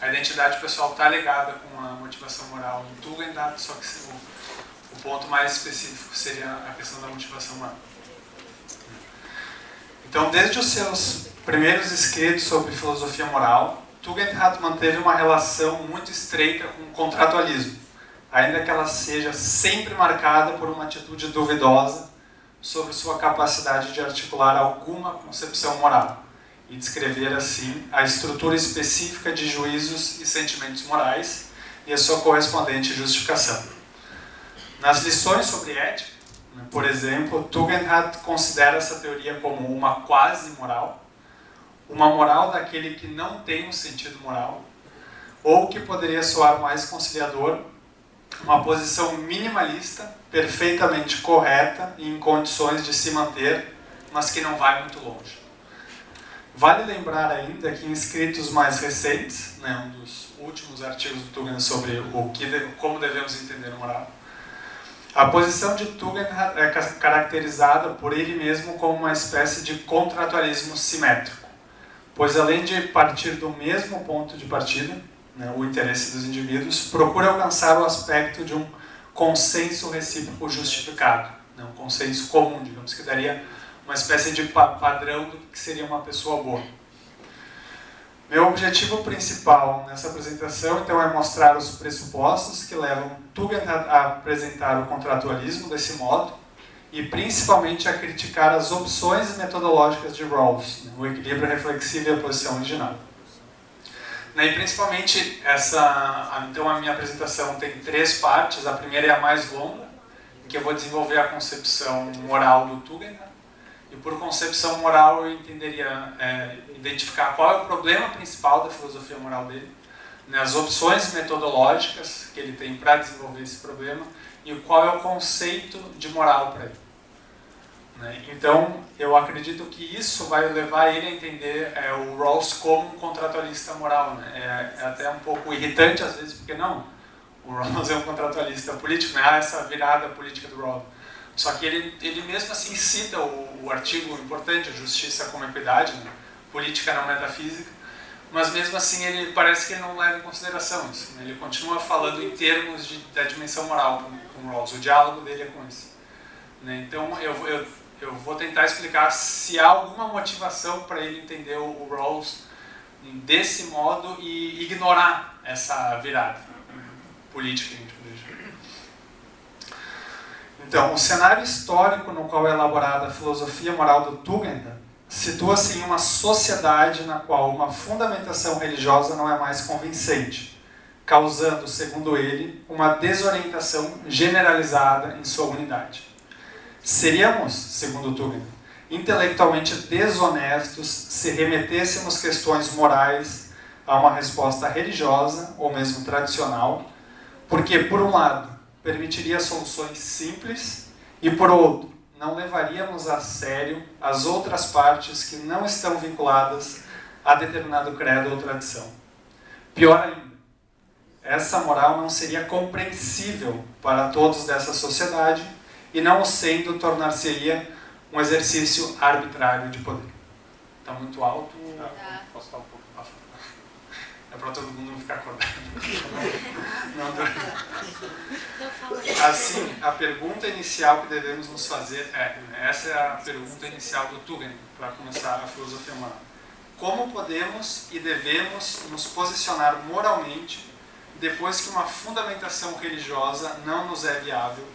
A identidade pessoal está ligada com a motivação moral no Tugendhat, só que o ponto mais específico seria a questão da motivação moral. Então, desde os seus primeiros escritos sobre filosofia moral, Tugendhat manteve uma relação muito estreita com o contratualismo, ainda que ela seja sempre marcada por uma atitude duvidosa sobre sua capacidade de articular alguma concepção moral e descrever, assim, a estrutura específica de juízos e sentimentos morais e a sua correspondente justificação. Nas lições sobre ética, por exemplo, Tugendhat considera essa teoria como uma quase-moral, uma moral daquele que não tem um sentido moral, ou que poderia soar mais conciliador, uma posição minimalista, perfeitamente correta e em condições de se manter, mas que não vai muito longe. Vale lembrar ainda que em escritos mais recentes, né, um dos últimos artigos do Tugendhat sobre como devemos entender a moral, a posição de Tugendhat é caracterizada por ele mesmo como uma espécie de contratualismo simétrico, pois além de partir do mesmo ponto de partida, né, o interesse dos indivíduos, procura alcançar o aspecto de um consenso recíproco justificado, né, um consenso comum, digamos, que daria uma espécie de padrão do que seria uma pessoa boa. Meu objetivo principal nessa apresentação, então, é mostrar os pressupostos que levam Tugendhat a apresentar o contratualismo desse modo, e principalmente a criticar as opções metodológicas de Rawls, o equilíbrio reflexivo e a posição original. E principalmente, então a minha apresentação tem 3 partes. A primeira é a mais longa, em que eu vou desenvolver a concepção moral do Tugendhat. E por concepção moral eu entenderia identificar qual é o problema principal da filosofia moral dele, né, as opções metodológicas que ele tem para desenvolver esse problema e qual é o conceito de moral para ele. Então, eu acredito que isso vai levar ele a entender o Rawls como um contratualista moral. Né? É até um pouco irritante às vezes, porque não, o Rawls é um contratualista político, não é essa virada política do Rawls. Só que ele mesmo assim cita o artigo importante, a justiça como equidade, né? Política não metafísica, mas mesmo assim parece que ele não leva em consideração isso. Né? Ele continua falando em termos da dimensão moral com o Rawls, o diálogo dele é com isso. Né? Então, eu vou tentar explicar se há alguma motivação para ele entender o Rawls desse modo e ignorar essa virada política que a gente pode dizer. Então, o cenário histórico no qual é elaborada a filosofia moral do Tugendhat situa-se em uma sociedade na qual uma fundamentação religiosa não é mais convincente, causando, segundo ele, uma desorientação generalizada em sua unidade. Seríamos, segundo Tugendhat, intelectualmente desonestos se remetêssemos questões morais a uma resposta religiosa ou mesmo tradicional, porque, por um lado, permitiria soluções simples e, por outro, não levaríamos a sério as outras partes que não estão vinculadas a determinado credo ou tradição. Pior ainda, essa moral não seria compreensível para todos dessa sociedade e, não o sendo, tornar-se-ia um exercício arbitrário de poder. Está muito alto? Posso falar um pouco? É para todo mundo não ficar acordado. Assim, a pergunta inicial que devemos nos fazer essa é a pergunta inicial do Tugendhat, para começar a filosofia moral. Como podemos e devemos nos posicionar moralmente depois que uma fundamentação religiosa não nos é viável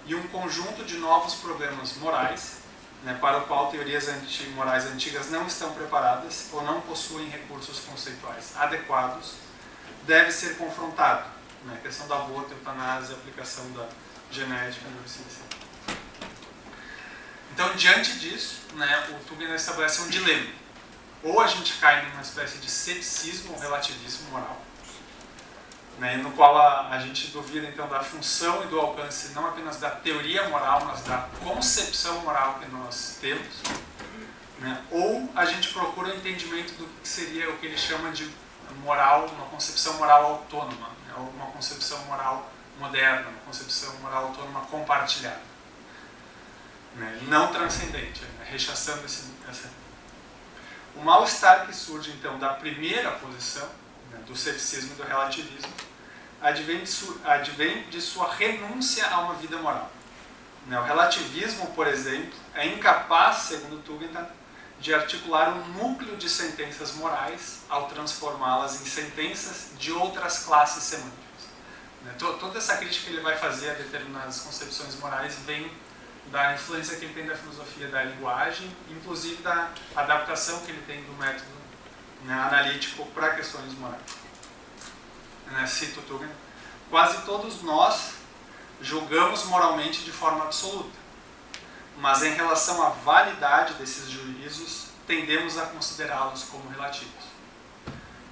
e um conjunto de novos problemas morais, para o qual teorias morais antigas não estão preparadas ou não possuem recursos conceituais adequados, deve ser confrontado? A questão da aborto, eutanásia, aplicação da genética, Então, diante disso, o Tugendhat estabelece um dilema. Ou a gente cai numa espécie de ceticismo ou relativismo moral, no qual a gente duvida então da função e do alcance não apenas da teoria moral, mas da concepção moral que nós temos, ou a gente procura o entendimento do que seria o que ele chama de moral, uma concepção moral autônoma, ou uma concepção moral moderna, uma concepção moral autônoma compartilhada, não transcendente, rechaçando essa. O mal-estar que surge então da primeira posição, do ceticismo e do relativismo, advém de sua renúncia a uma vida moral. O relativismo, por exemplo, é incapaz, segundo Tugendhat, de articular um núcleo de sentenças morais ao transformá-las em sentenças de outras classes semânticas. Toda essa crítica que ele vai fazer a determinadas concepções morais vem da influência que ele tem da filosofia da linguagem, inclusive da adaptação que ele tem do método analítico para questões morais. Cito Tugendhat: quase todos nós julgamos moralmente de forma absoluta, mas em relação à validade desses juízos, tendemos a considerá-los como relativos.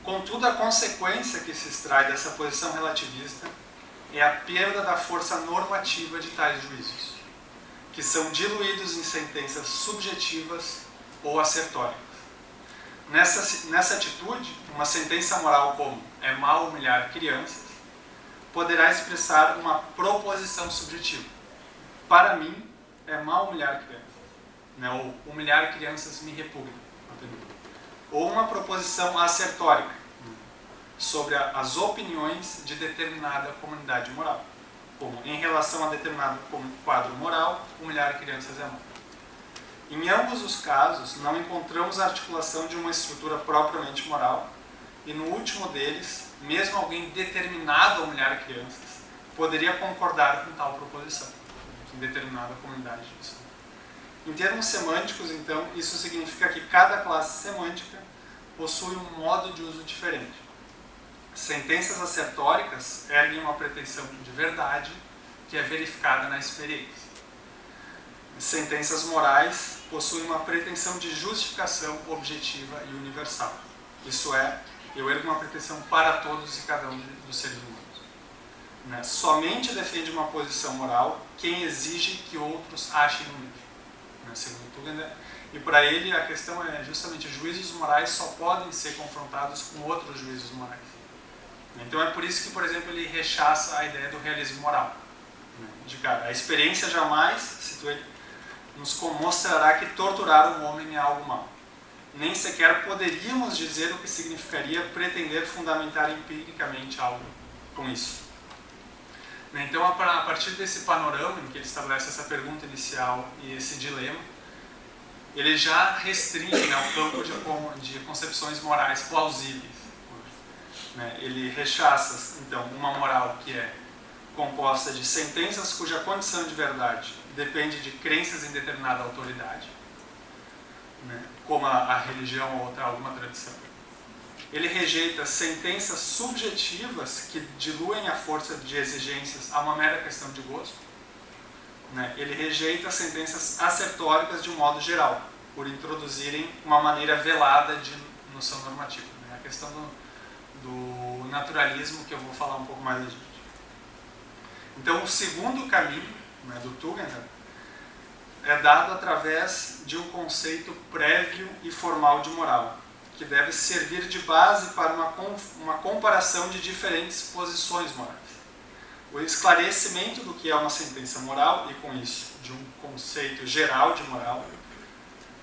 Contudo, a consequência que se extrai dessa posição relativista é a perda da força normativa de tais juízos, que são diluídos em sentenças subjetivas ou assertóricas. Nessa atitude, uma sentença moral como é mal humilhar crianças poderá expressar uma proposição subjetiva. Para mim, é mal humilhar crianças. Ou humilhar crianças me repugna. Ou uma proposição assertórica sobre as opiniões de determinada comunidade moral. Como, em relação a determinado quadro moral, humilhar crianças é mal. Em ambos os casos, não encontramos a articulação de uma estrutura propriamente moral, e no último deles, mesmo alguém determinado a humilhar crianças poderia concordar com tal proposição, em determinada comunidade disso. Em termos semânticos, então, isso significa que cada classe semântica possui um modo de uso diferente. Sentenças assertóricas erguem uma pretensão de verdade que é verificada na experiência. Sentenças morais possuem uma pretensão de justificação objetiva e universal. Isso é, eu ergo uma pretensão para todos e cada um dos seres humanos. Somente defende uma posição moral quem exige que outros achem no mesmo. Segundo Tugendhat. E para ele a questão é justamente juízos morais só podem ser confrontados com outros juízos morais. Então é por isso que, por exemplo, ele rechaça a ideia do realismo moral. De cara, a experiência jamais, cito ele, nos mostrará que torturar um homem é algo mau. Nem sequer poderíamos dizer o que significaria pretender fundamentar empiricamente algo com isso. Então, a partir desse panorama em que ele estabelece essa pergunta inicial e esse dilema, ele já restringe o campo de concepções morais plausíveis. Ele rechaça, então, uma moral que é composta de sentenças cuja condição de verdade depende de crenças em determinada autoridade, como a religião ou alguma tradição. Ele rejeita sentenças subjetivas que diluem a força de exigências a uma mera questão de gosto. Ele rejeita sentenças assertóricas de um modo geral, por introduzirem uma maneira velada de noção normativa. A questão do naturalismo, que eu vou falar um pouco mais adiante. Então, o segundo caminho do Tugendhat é dado através de um conceito prévio e formal de moral, que deve servir de base para uma comparação de diferentes posições morais. O esclarecimento do que é uma sentença moral, e com isso, de um conceito geral de moral,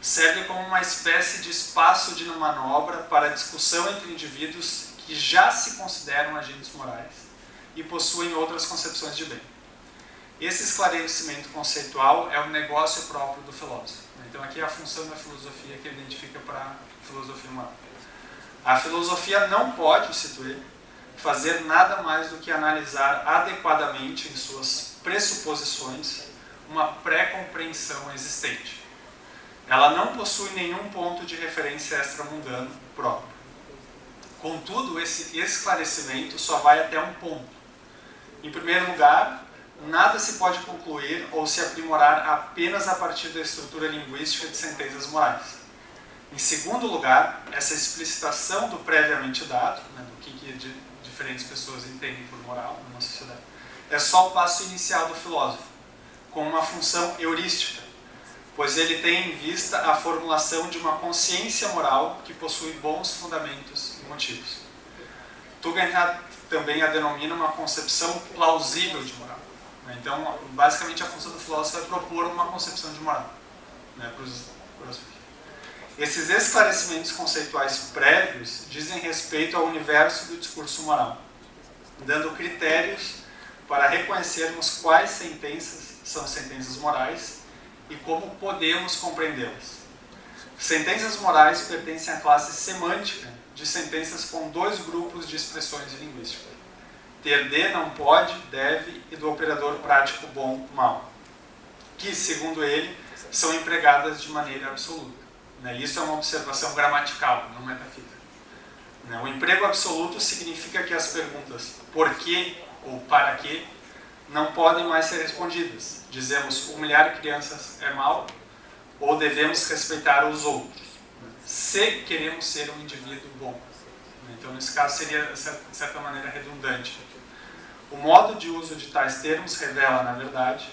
serve como uma espécie de espaço de manobra para a discussão entre indivíduos que já se consideram agentes morais e possuem outras concepções de bem. Esse esclarecimento conceitual é o negócio próprio do filósofo. Então aqui é a função da filosofia que ele identifica para a filosofia moral. A filosofia não pode, cito ele, fazer nada mais do que analisar adequadamente em suas pressuposições uma pré-compreensão existente. Ela não possui nenhum ponto de referência extramundano próprio. Contudo, esse esclarecimento só vai até um ponto. Em primeiro lugar, nada se pode concluir ou se aprimorar apenas a partir da estrutura linguística de sentenças morais. Em segundo lugar, essa explicitação do previamente dado, do que diferentes pessoas entendem por moral numa sociedade, é só o passo inicial do filósofo, com uma função heurística, pois ele tem em vista a formulação de uma consciência moral que possui bons fundamentos e motivos. Tugendhat também a denomina uma concepção plausível de moral. Então, basicamente, a função do filósofo é propor uma concepção de moral para os Esses esclarecimentos conceituais prévios dizem respeito ao universo do discurso moral, dando critérios para reconhecermos quais sentenças são sentenças morais e como podemos compreendê-las. Sentenças morais pertencem à classe semântica de sentenças com dois grupos de expressões linguísticas: ter de, não pode, deve, e do operador prático bom, mal, que, segundo ele, são empregadas de maneira absoluta. Isso é uma observação gramatical, não metafísica. O emprego absoluto significa que as perguntas por quê ou para quê não podem mais ser respondidas. Dizemos humilhar crianças é mal ou devemos respeitar os outros, se queremos ser um indivíduo bom. Então, nesse caso, seria, de certa maneira, redundante. O modo de uso de tais termos revela, na verdade,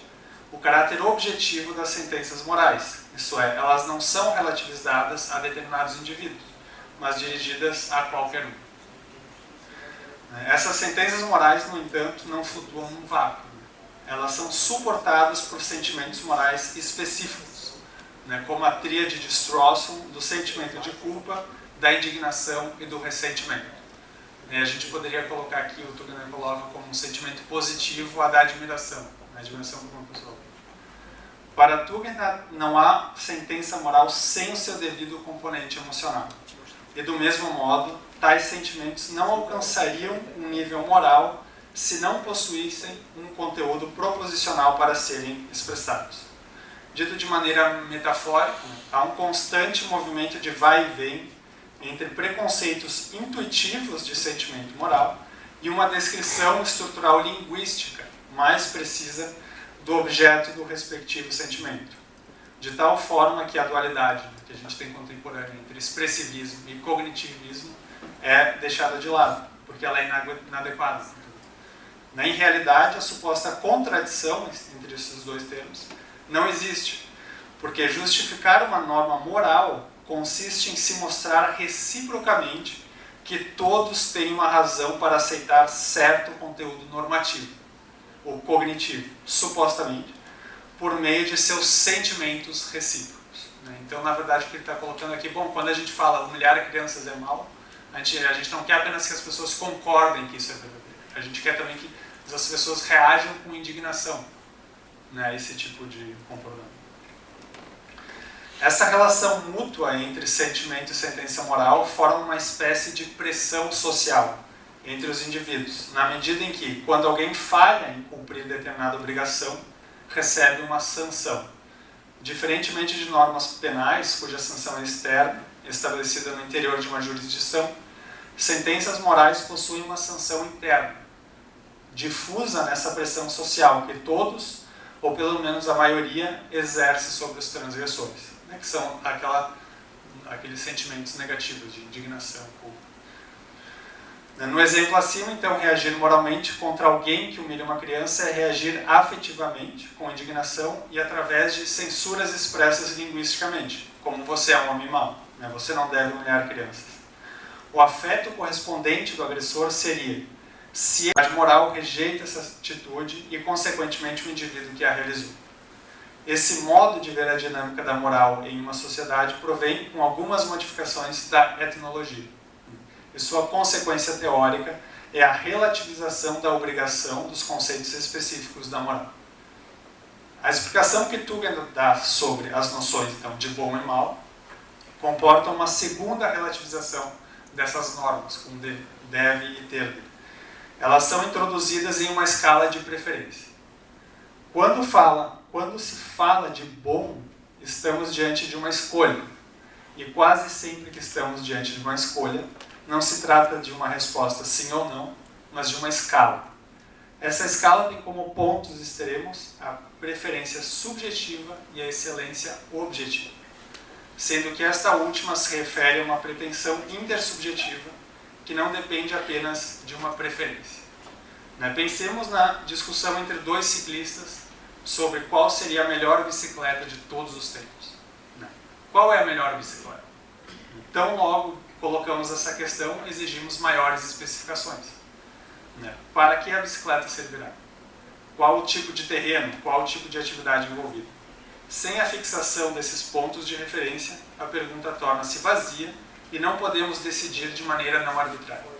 o caráter objetivo das sentenças morais. Isso é, elas não são relativizadas a determinados indivíduos, mas dirigidas a qualquer um. Essas sentenças morais, no entanto, não flutuam num vácuo. Elas são suportadas por sentimentos morais específicos, como a tríade de Strawson do sentimento de culpa, da indignação e do ressentimento. A gente poderia colocar aqui, o Tugendhat coloca como um sentimento positivo a da admiração, a admiração por uma pessoa. Para Tugendhat, não há sentença moral sem o seu devido componente emocional. E do mesmo modo, tais sentimentos não alcançariam um nível moral se não possuíssem um conteúdo proposicional para serem expressados. Dito de maneira metafórica, há um constante movimento de vai e vem entre preconceitos intuitivos de sentimento moral e uma descrição estrutural linguística mais precisa do objeto do respectivo sentimento, de tal forma que a dualidade que a gente tem contemporânea entre expressivismo e cognitivismo é deixada de lado, porque ela é inadequada. Em realidade, a suposta contradição entre esses dois termos não existe, porque justificar uma norma moral consiste em se mostrar reciprocamente que todos têm uma razão para aceitar certo conteúdo normativo, ou cognitivo, supostamente, por meio de seus sentimentos recíprocos. Então, na verdade, o que ele está colocando aqui, quando a gente fala humilhar crianças é mal, a gente não quer apenas que as pessoas concordem que isso é verdadeiro, a gente quer também que as pessoas reajam com indignação a esse tipo de comportamento. Essa relação mútua entre sentimento e sentença moral forma uma espécie de pressão social entre os indivíduos, na medida em que, quando alguém falha em cumprir determinada obrigação, recebe uma sanção. Diferentemente de normas penais, cuja sanção é externa, estabelecida no interior de uma jurisdição, sentenças morais possuem uma sanção interna, difusa nessa pressão social que todos, ou pelo menos a maioria, exerce sobre os transgressores, que são aqueles sentimentos negativos de indignação, culpa. No exemplo acima, então, reagir moralmente contra alguém que humilha uma criança é reagir afetivamente, com indignação e através de censuras expressas linguisticamente, como você é um homem mau. né? Você não deve humilhar crianças. O afeto correspondente do agressor seria se a moral rejeita essa atitude e, consequentemente, o indivíduo que a realizou. Esse modo de ver a dinâmica da moral em uma sociedade provém com algumas modificações da etnologia. E sua consequência teórica é a relativização da obrigação dos conceitos específicos da moral. A explicação que Tugendhat dá sobre as noções então, de bom e mal comporta uma segunda relativização dessas normas, como deve e ter. Elas são introduzidas em uma escala de preferência. Quando se fala de bom, estamos diante de uma escolha. E quase sempre que estamos diante de uma escolha, não se trata de uma resposta sim ou não, mas de uma escala. Essa escala tem como pontos extremos a preferência subjetiva e a excelência objetiva, sendo que esta última se refere a uma pretensão intersubjetiva que não depende apenas de uma preferência. Pensemos na discussão entre dois ciclistas sobre qual seria a melhor bicicleta de todos os tempos. Qual é a melhor bicicleta? Então, logo colocamos essa questão, exigimos maiores especificações. Para que a bicicleta servirá? Qual o tipo de terreno? Qual o tipo de atividade envolvida? Sem a fixação desses pontos de referência, a pergunta torna-se vazia e não podemos decidir de maneira não arbitrária.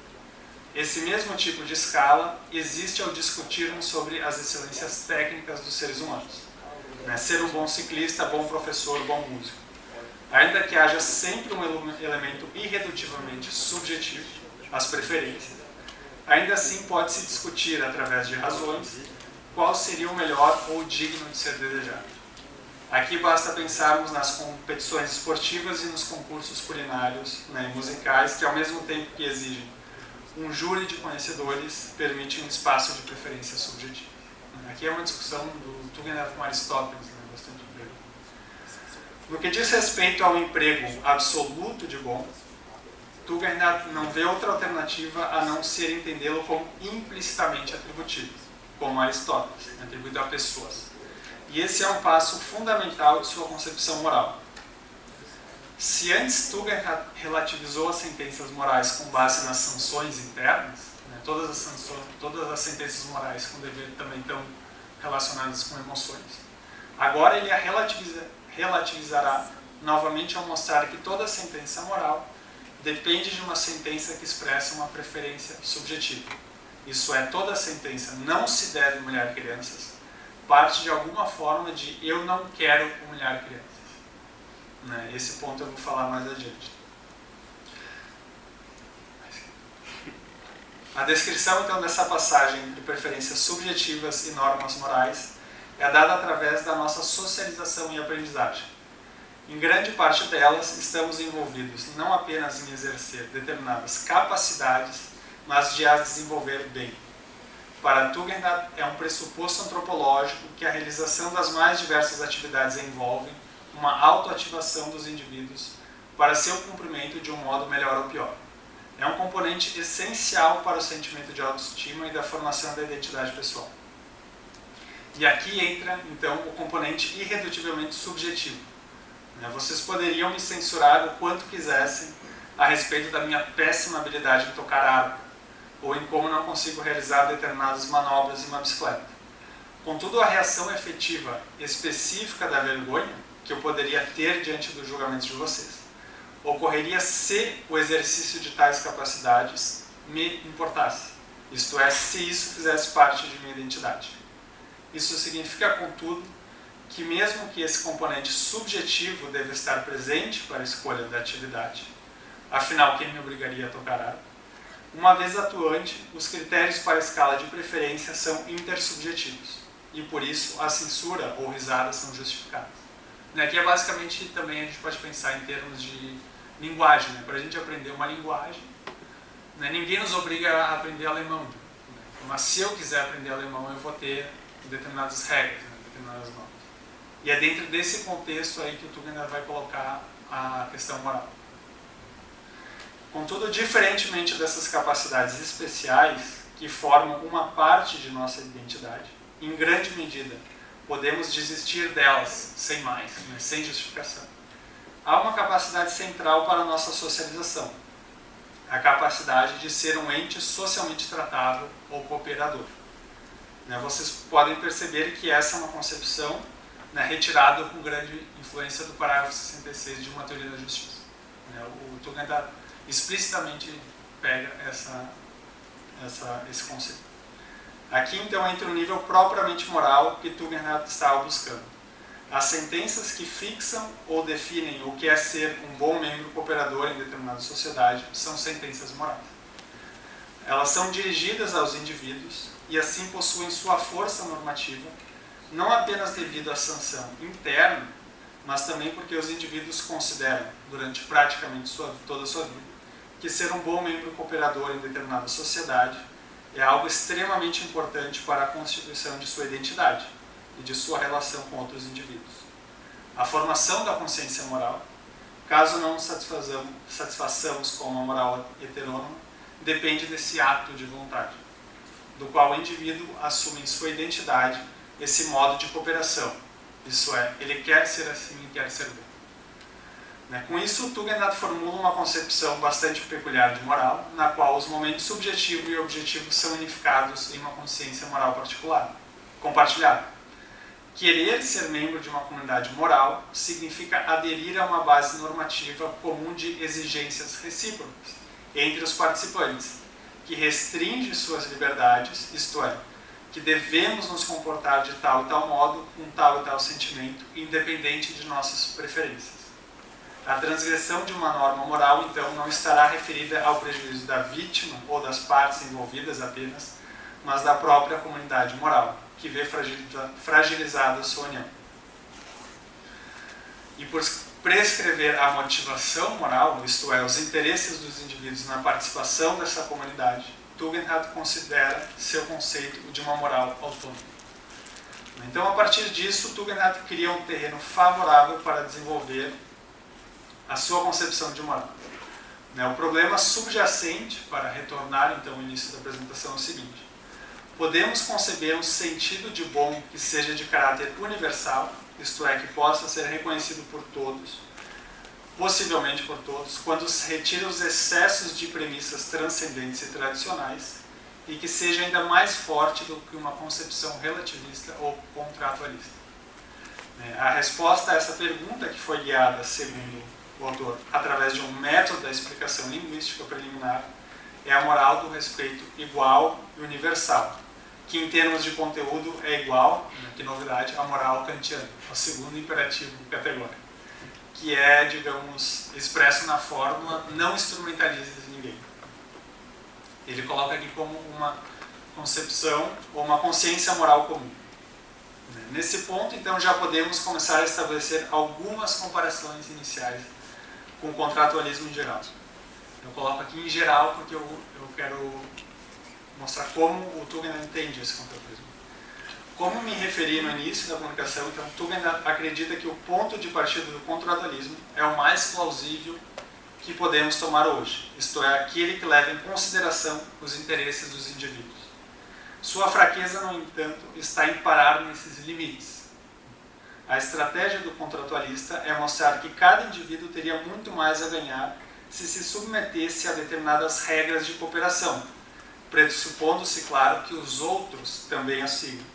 Esse mesmo tipo de escala existe ao discutirmos sobre as excelências técnicas dos seres humanos. Ser um bom ciclista, bom professor, bom músico. Ainda que haja sempre um elemento irredutivamente subjetivo, as preferências, ainda assim pode-se discutir, através de razões, qual seria o melhor ou digno de ser desejado. Aqui basta pensarmos nas competições esportivas e nos concursos culinários e musicais, que ao mesmo tempo que exigem um júri de conhecedores, permite um espaço de preferência subjetiva. Aqui é uma discussão do Tugendhat com Aristóteles, bastante breve. No que diz respeito ao emprego absoluto de bom, Tugendhat não vê outra alternativa a não ser entendê-lo como implicitamente atributivo, como Aristóteles, atribuído a pessoas. E esse é um passo fundamental de sua concepção moral. Se antes Tugendhat relativizou as sentenças morais com base nas sanções internas, todas as sentenças morais com dever também estão relacionadas com emoções, agora ele a relativizará novamente ao mostrar que toda sentença moral depende de uma sentença que expressa uma preferência subjetiva. Isso é, toda sentença não se deve humilhar crianças, parte de alguma forma de eu não quero humilhar crianças. Esse ponto eu vou falar mais adiante. A descrição então dessa passagem de preferências subjetivas e normas morais é dada através da nossa socialização e aprendizagem. Em grande parte delas estamos envolvidos não apenas em exercer determinadas capacidades, mas de as desenvolver bem. Para Tugendhat é um pressuposto antropológico que a realização das mais diversas atividades envolve uma autoativação dos indivíduos para seu cumprimento de um modo melhor ou pior. É um componente essencial para o sentimento de autoestima e da formação da identidade pessoal. E aqui entra, então, o componente irredutivelmente subjetivo. Vocês poderiam me censurar o quanto quisessem a respeito da minha péssima habilidade em tocar harpa, ou em como não consigo realizar determinadas manobras em uma bicicleta. Contudo, a reação efetiva específica da vergonha que eu poderia ter diante dos julgamentos de vocês ocorreria se o exercício de tais capacidades me importasse, isto é, se isso fizesse parte de minha identidade. Isso significa, contudo, que mesmo que esse componente subjetivo deva estar presente para a escolha da atividade, afinal, quem me obrigaria a tocar harpa? Uma vez atuante, os critérios para a escala de preferência são intersubjetivos, e por isso a censura ou risada são justificadas. Aqui é basicamente também a gente pode pensar em termos de linguagem. Para a gente aprender uma linguagem, ninguém nos obriga a aprender alemão. Mas se eu quiser aprender alemão, eu vou ter determinadas regras, determinadas normas. E é dentro desse contexto aí que o Tugendhat vai colocar a questão moral. Contudo, diferentemente dessas capacidades especiais que formam uma parte de nossa identidade, em grande medida podemos desistir delas sem mais, sem justificação. há uma capacidade central para a nossa socialização, a capacidade de ser um ente socialmente tratável ou cooperador. Vocês podem perceber que essa é uma concepção retirada com grande influência do parágrafo 66 de Uma Teoria da Justiça. O Tugendhat explicitamente pega esse conceito. Aqui, então, entra o nível propriamente moral que Tugendhat estava buscando. As sentenças que fixam ou definem o que é ser um bom membro cooperador em determinada sociedade são sentenças morais. Elas são dirigidas aos indivíduos e assim possuem sua força normativa, não apenas devido à sanção interna, mas também porque os indivíduos consideram, durante praticamente toda a sua vida, que ser um bom membro cooperador em determinada sociedade é algo extremamente importante para a constituição de sua identidade e de sua relação com outros indivíduos. A formação da consciência moral, caso não satisfaçamos com uma moral heterônoma, depende desse ato de vontade, do qual o indivíduo assume em sua identidade esse modo de cooperação. Isso é, ele quer ser assim e quer ser bom. Com isso, Tugendhat formula uma concepção bastante peculiar de moral, na qual os momentos subjetivo e objetivo são unificados em uma consciência moral particular, compartilhada. Querer ser membro de uma comunidade moral significa aderir a uma base normativa comum de exigências recíprocas entre os participantes, que restringe suas liberdades, isto é, que devemos nos comportar de tal e tal modo, com tal e tal sentimento, independente de nossas preferências. A transgressão de uma norma moral, então, não estará referida ao prejuízo da vítima ou das partes envolvidas apenas, mas da própria comunidade moral, que vê fragilizada a sua união. E por prescrever a motivação moral, isto é, os interesses dos indivíduos na participação dessa comunidade, Tugendhat considera seu conceito de uma moral autônoma. Então, a partir disso, Tugendhat cria um terreno favorável para desenvolver a sua concepção de moral. O problema subjacente, para retornar então ao início da apresentação, é o seguinte: podemos conceber um sentido de bom que seja de caráter universal, isto é, que possa ser reconhecido por todos, possivelmente por todos, quando se retira os excessos de premissas transcendentes e tradicionais, e que seja ainda mais forte do que uma concepção relativista ou contratualista. A resposta a essa pergunta, que foi guiada, segundo o autor, através de um método da explicação linguística preliminar, é a moral do respeito igual e universal, que em termos de conteúdo é igual, que novidade, à moral kantiana, o segundo imperativo categórico, que é, digamos, expresso na fórmula não instrumentalize ninguém. Ele coloca aqui como uma concepção ou uma consciência moral comum. Nesse ponto, então, já podemos começar a estabelecer algumas comparações iniciais com o contratualismo em geral. Eu coloco aqui em geral porque eu quero mostrar como o Tugendhat entende esse contratualismo. Como me referi no início da comunicação, então, Tugendhat acredita que o ponto de partida do contratualismo é o mais plausível que podemos tomar hoje, isto é, aquele que leva em consideração os interesses dos indivíduos. Sua fraqueza, no entanto, está em parar nesses limites. A estratégia do contratualista é mostrar que cada indivíduo teria muito mais a ganhar se submetesse a determinadas regras de cooperação, pressupondo-se, claro, que os outros também a sigam.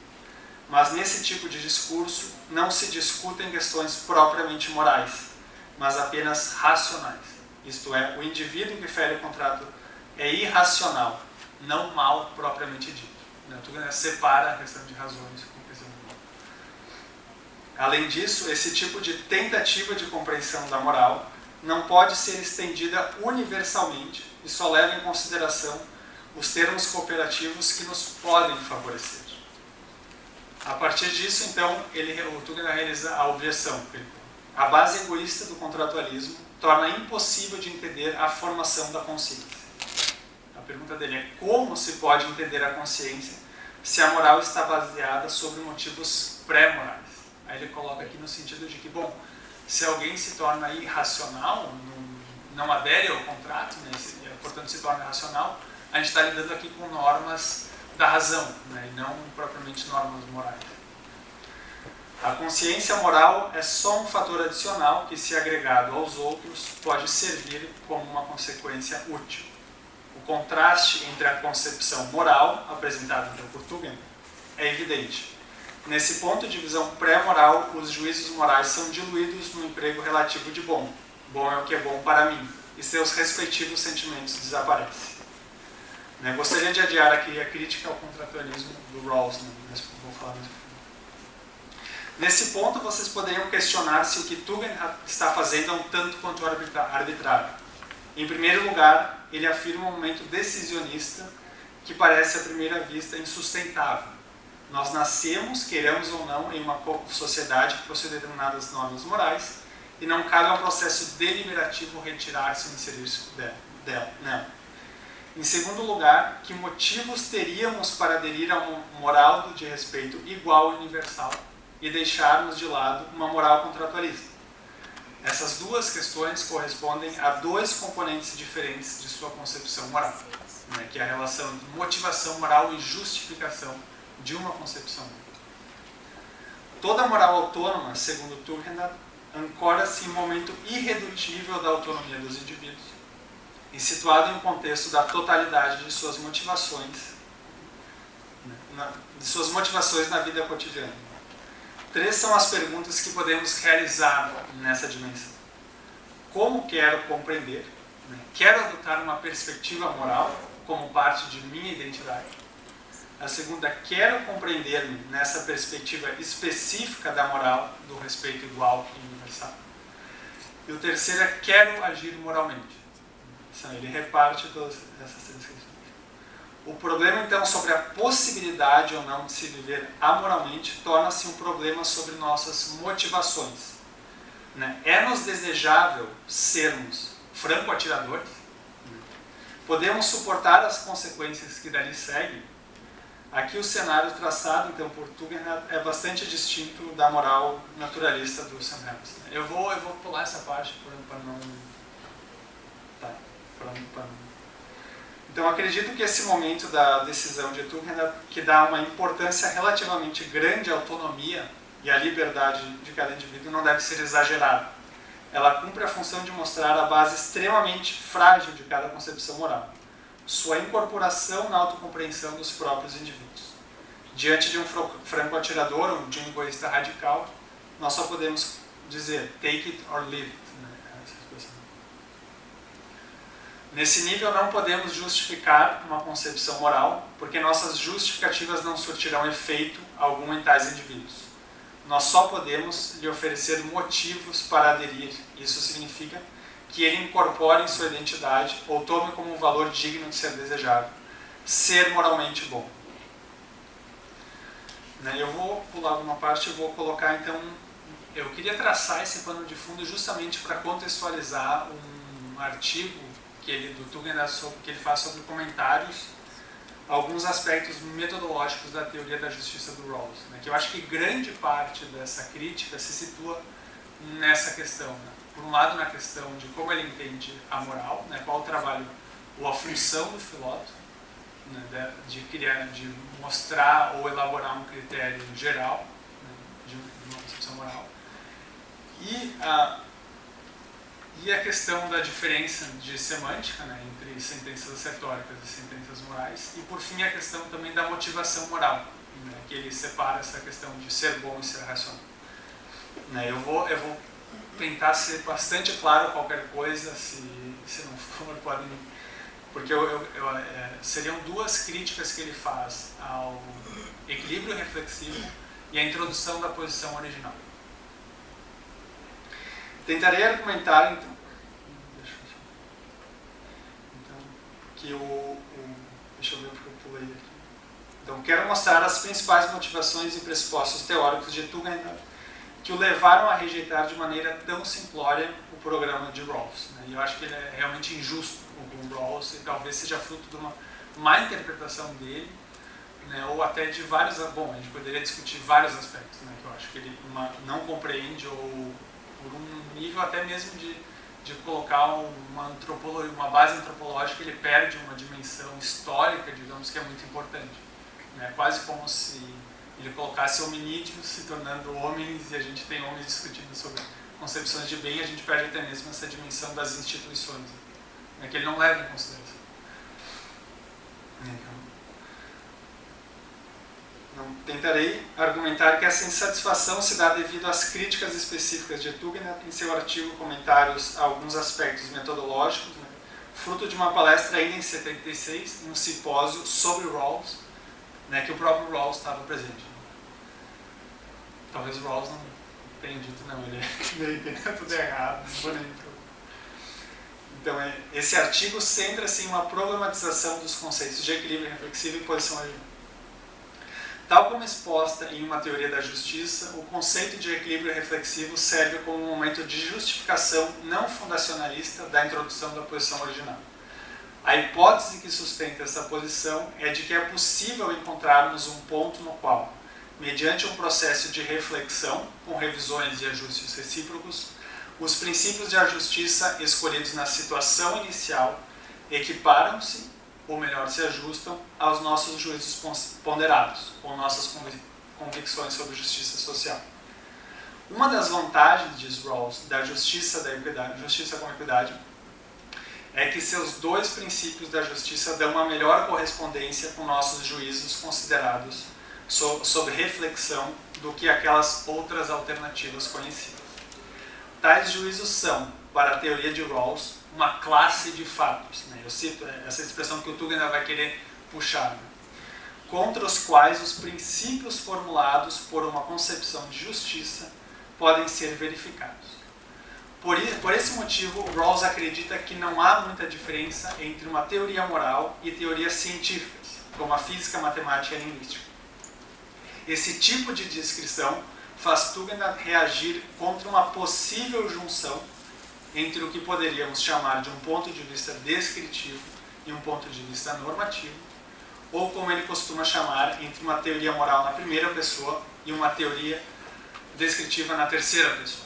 Mas nesse tipo de discurso não se discutem questões propriamente morais, mas apenas racionais. Isto é, o indivíduo que fere o contrato é irracional, não mal propriamente dito. Tugendhat separa a questão de razões com a questão de moral. Além disso, esse tipo de tentativa de compreensão da moral não pode ser estendida universalmente e só leva em consideração os termos cooperativos que nos podem favorecer. A partir disso, então, o Tugendhat realiza a objeção. A base egoísta do contratualismo torna impossível de entender a formação da consciência. A pergunta dele é: como se pode entender a consciência se a moral está baseada sobre motivos pré-morais? Aí ele coloca aqui no sentido de que, bom, se alguém se torna irracional, não adere ao contrato, portanto se torna irracional, a gente está lidando aqui com normas da razão, e não propriamente normas morais. A consciência moral é só um fator adicional que, se agregado aos outros, pode servir como uma consequência útil. O contraste entre a concepção moral, apresentada então por Tugendhat, é evidente. Nesse ponto de visão pré-moral, os juízos morais são diluídos no emprego relativo de bom. Bom é o que é bom para mim. E seus respectivos sentimentos desaparecem. Gostaria de adiar aqui a crítica ao contratualismo do Rawls, vou falar mais. Nesse ponto, vocês poderiam questionar se o que Tugendhat está fazendo é um tanto quanto arbitrário. Em primeiro lugar, ele afirma um momento decisionista que parece, à primeira vista, insustentável. Nós nascemos, queiramos ou não, em uma sociedade que possui determinadas normas morais e não cabe ao processo deliberativo retirar-se ou inserir-se nela. Em segundo lugar, que motivos teríamos para aderir a uma moral de respeito igual e universal e deixarmos de lado uma moral contratualista? Essas duas questões correspondem a dois componentes diferentes de sua concepção moral, que é a relação de motivação moral e justificação de uma concepção moral. Toda moral autônoma, segundo Tugendhat, ancora-se em um momento irredutível da autonomia dos indivíduos e situado em um contexto da totalidade de suas motivações, na vida cotidiana. 3 são as perguntas que podemos realizar nessa dimensão. Como quero compreender? Quero adotar uma perspectiva moral como parte de minha identidade? A segunda, quero compreender-me nessa perspectiva específica da moral, do respeito igual e universal? E o terceiro é, quero agir moralmente. Ele reparte todas essas 3 questões. O problema, então, sobre a possibilidade ou não de se viver amoralmente torna-se um problema sobre nossas motivações. É-nos desejável sermos franco-atiradores? Podemos suportar as consequências que dali seguem? Aqui o cenário traçado, então, por Tugendhat é bastante distinto da moral naturalista do Sam Harris. Eu vou pular essa parte para não... Então, acredito que esse momento da decisão de Tugendhat, que dá uma importância relativamente grande à autonomia e à liberdade de cada indivíduo, não deve ser exagerado. Ela cumpre a função de mostrar a base extremamente frágil de cada concepção moral, sua incorporação na autocompreensão dos próprios indivíduos. Diante de um franco-atirador ou de um egoísta radical, nós só podemos dizer take it or leave it. Nesse nível não podemos justificar uma concepção moral, porque nossas justificativas não surtirão efeito algum em tais indivíduos. Nós só podemos lhe oferecer motivos para aderir. Isso significa que ele incorpore em sua identidade ou tome como um valor digno de ser desejado, ser moralmente bom. Eu vou pular uma parte e vou colocar, então, eu queria traçar esse pano de fundo justamente para contextualizar um artigo do Tugendhat, que ele faz sobre comentários, alguns aspectos metodológicos da teoria da justiça do Rawls, que eu acho que grande parte dessa crítica se situa nessa questão. Por um lado, na questão de como ele entende a moral, qual o trabalho ou a função do filósofo, de mostrar ou elaborar um critério geral de uma concepção moral, e a questão da diferença de semântica entre sentenças assertóricas e sentenças morais, e por fim a questão também da motivação moral, que ele separa essa questão de ser bom e ser racional. Eu vou tentar ser bastante claro qualquer coisa, se não for, podem... Porque seriam 2 críticas que ele faz ao equilíbrio reflexivo e à introdução da posição original. Tentarei argumentar, então, que deixa eu ver porque eu pulei aqui. Então, quero mostrar as principais motivações e pressupostos teóricos de Tugendhat que o levaram a rejeitar de maneira tão simplória o programa de Rawls. E eu acho que ele é realmente injusto com o Rawls e talvez seja fruto de uma má interpretação dele, ou até de vários... Bom, a gente poderia discutir vários aspectos, que eu acho que ele não compreende, ou por um nível até mesmo de colocar uma base antropológica, ele perde uma dimensão histórica, digamos, que é muito importante. Quase como se ele colocasse hominídeos se tornando homens, e a gente tem homens discutindo sobre concepções de bem, a gente perde até mesmo essa dimensão das instituições, né, que ele não leva em consideração. Não tentarei argumentar que essa insatisfação se dá devido às críticas específicas de Tugendhat em seu artigo Comentários a alguns aspectos metodológicos, né, fruto de uma palestra ainda em 76, num simpósio sobre Rawls, né, que o próprio Rawls estava presente. Talvez o Rawls não tenha dito, não, ele entendeu tudo errado, não vou nem provar. Então, esse artigo centra-se em uma problematização dos conceitos de equilíbrio reflexivo e posição original. Tal como exposta em uma teoria da justiça, o conceito de equilíbrio reflexivo serve como um momento de justificação não fundacionalista da introdução da posição original. A hipótese que sustenta essa posição é de que é possível encontrarmos um ponto no qual, mediante um processo de reflexão, com revisões e ajustes recíprocos, os princípios de justiça escolhidos na situação inicial equiparam-se, ou melhor, se ajustam aos nossos juízos ponderados, ou nossas convicções sobre justiça social. Uma das vantagens, diz Rawls, da justiça com equidade, é que seus dois princípios da justiça dão uma melhor correspondência com nossos juízos considerados sob reflexão do que aquelas outras alternativas conhecidas. Tais juízos são, para a teoria de Rawls, uma classe de fatos, né? Eu cito essa expressão que o Tugendhat vai querer puxar, né? Contra os quais os princípios formulados por uma concepção de justiça podem ser verificados. Por esse motivo, Rawls acredita que não há muita diferença entre uma teoria moral e teorias científicas, como a física, a matemática e a linguística. Esse tipo de descrição faz Tugendhat reagir contra uma possível junção entre o que poderíamos chamar de um ponto de vista descritivo e um ponto de vista normativo, ou como ele costuma chamar, entre uma teoria moral na primeira pessoa e uma teoria descritiva na terceira pessoa.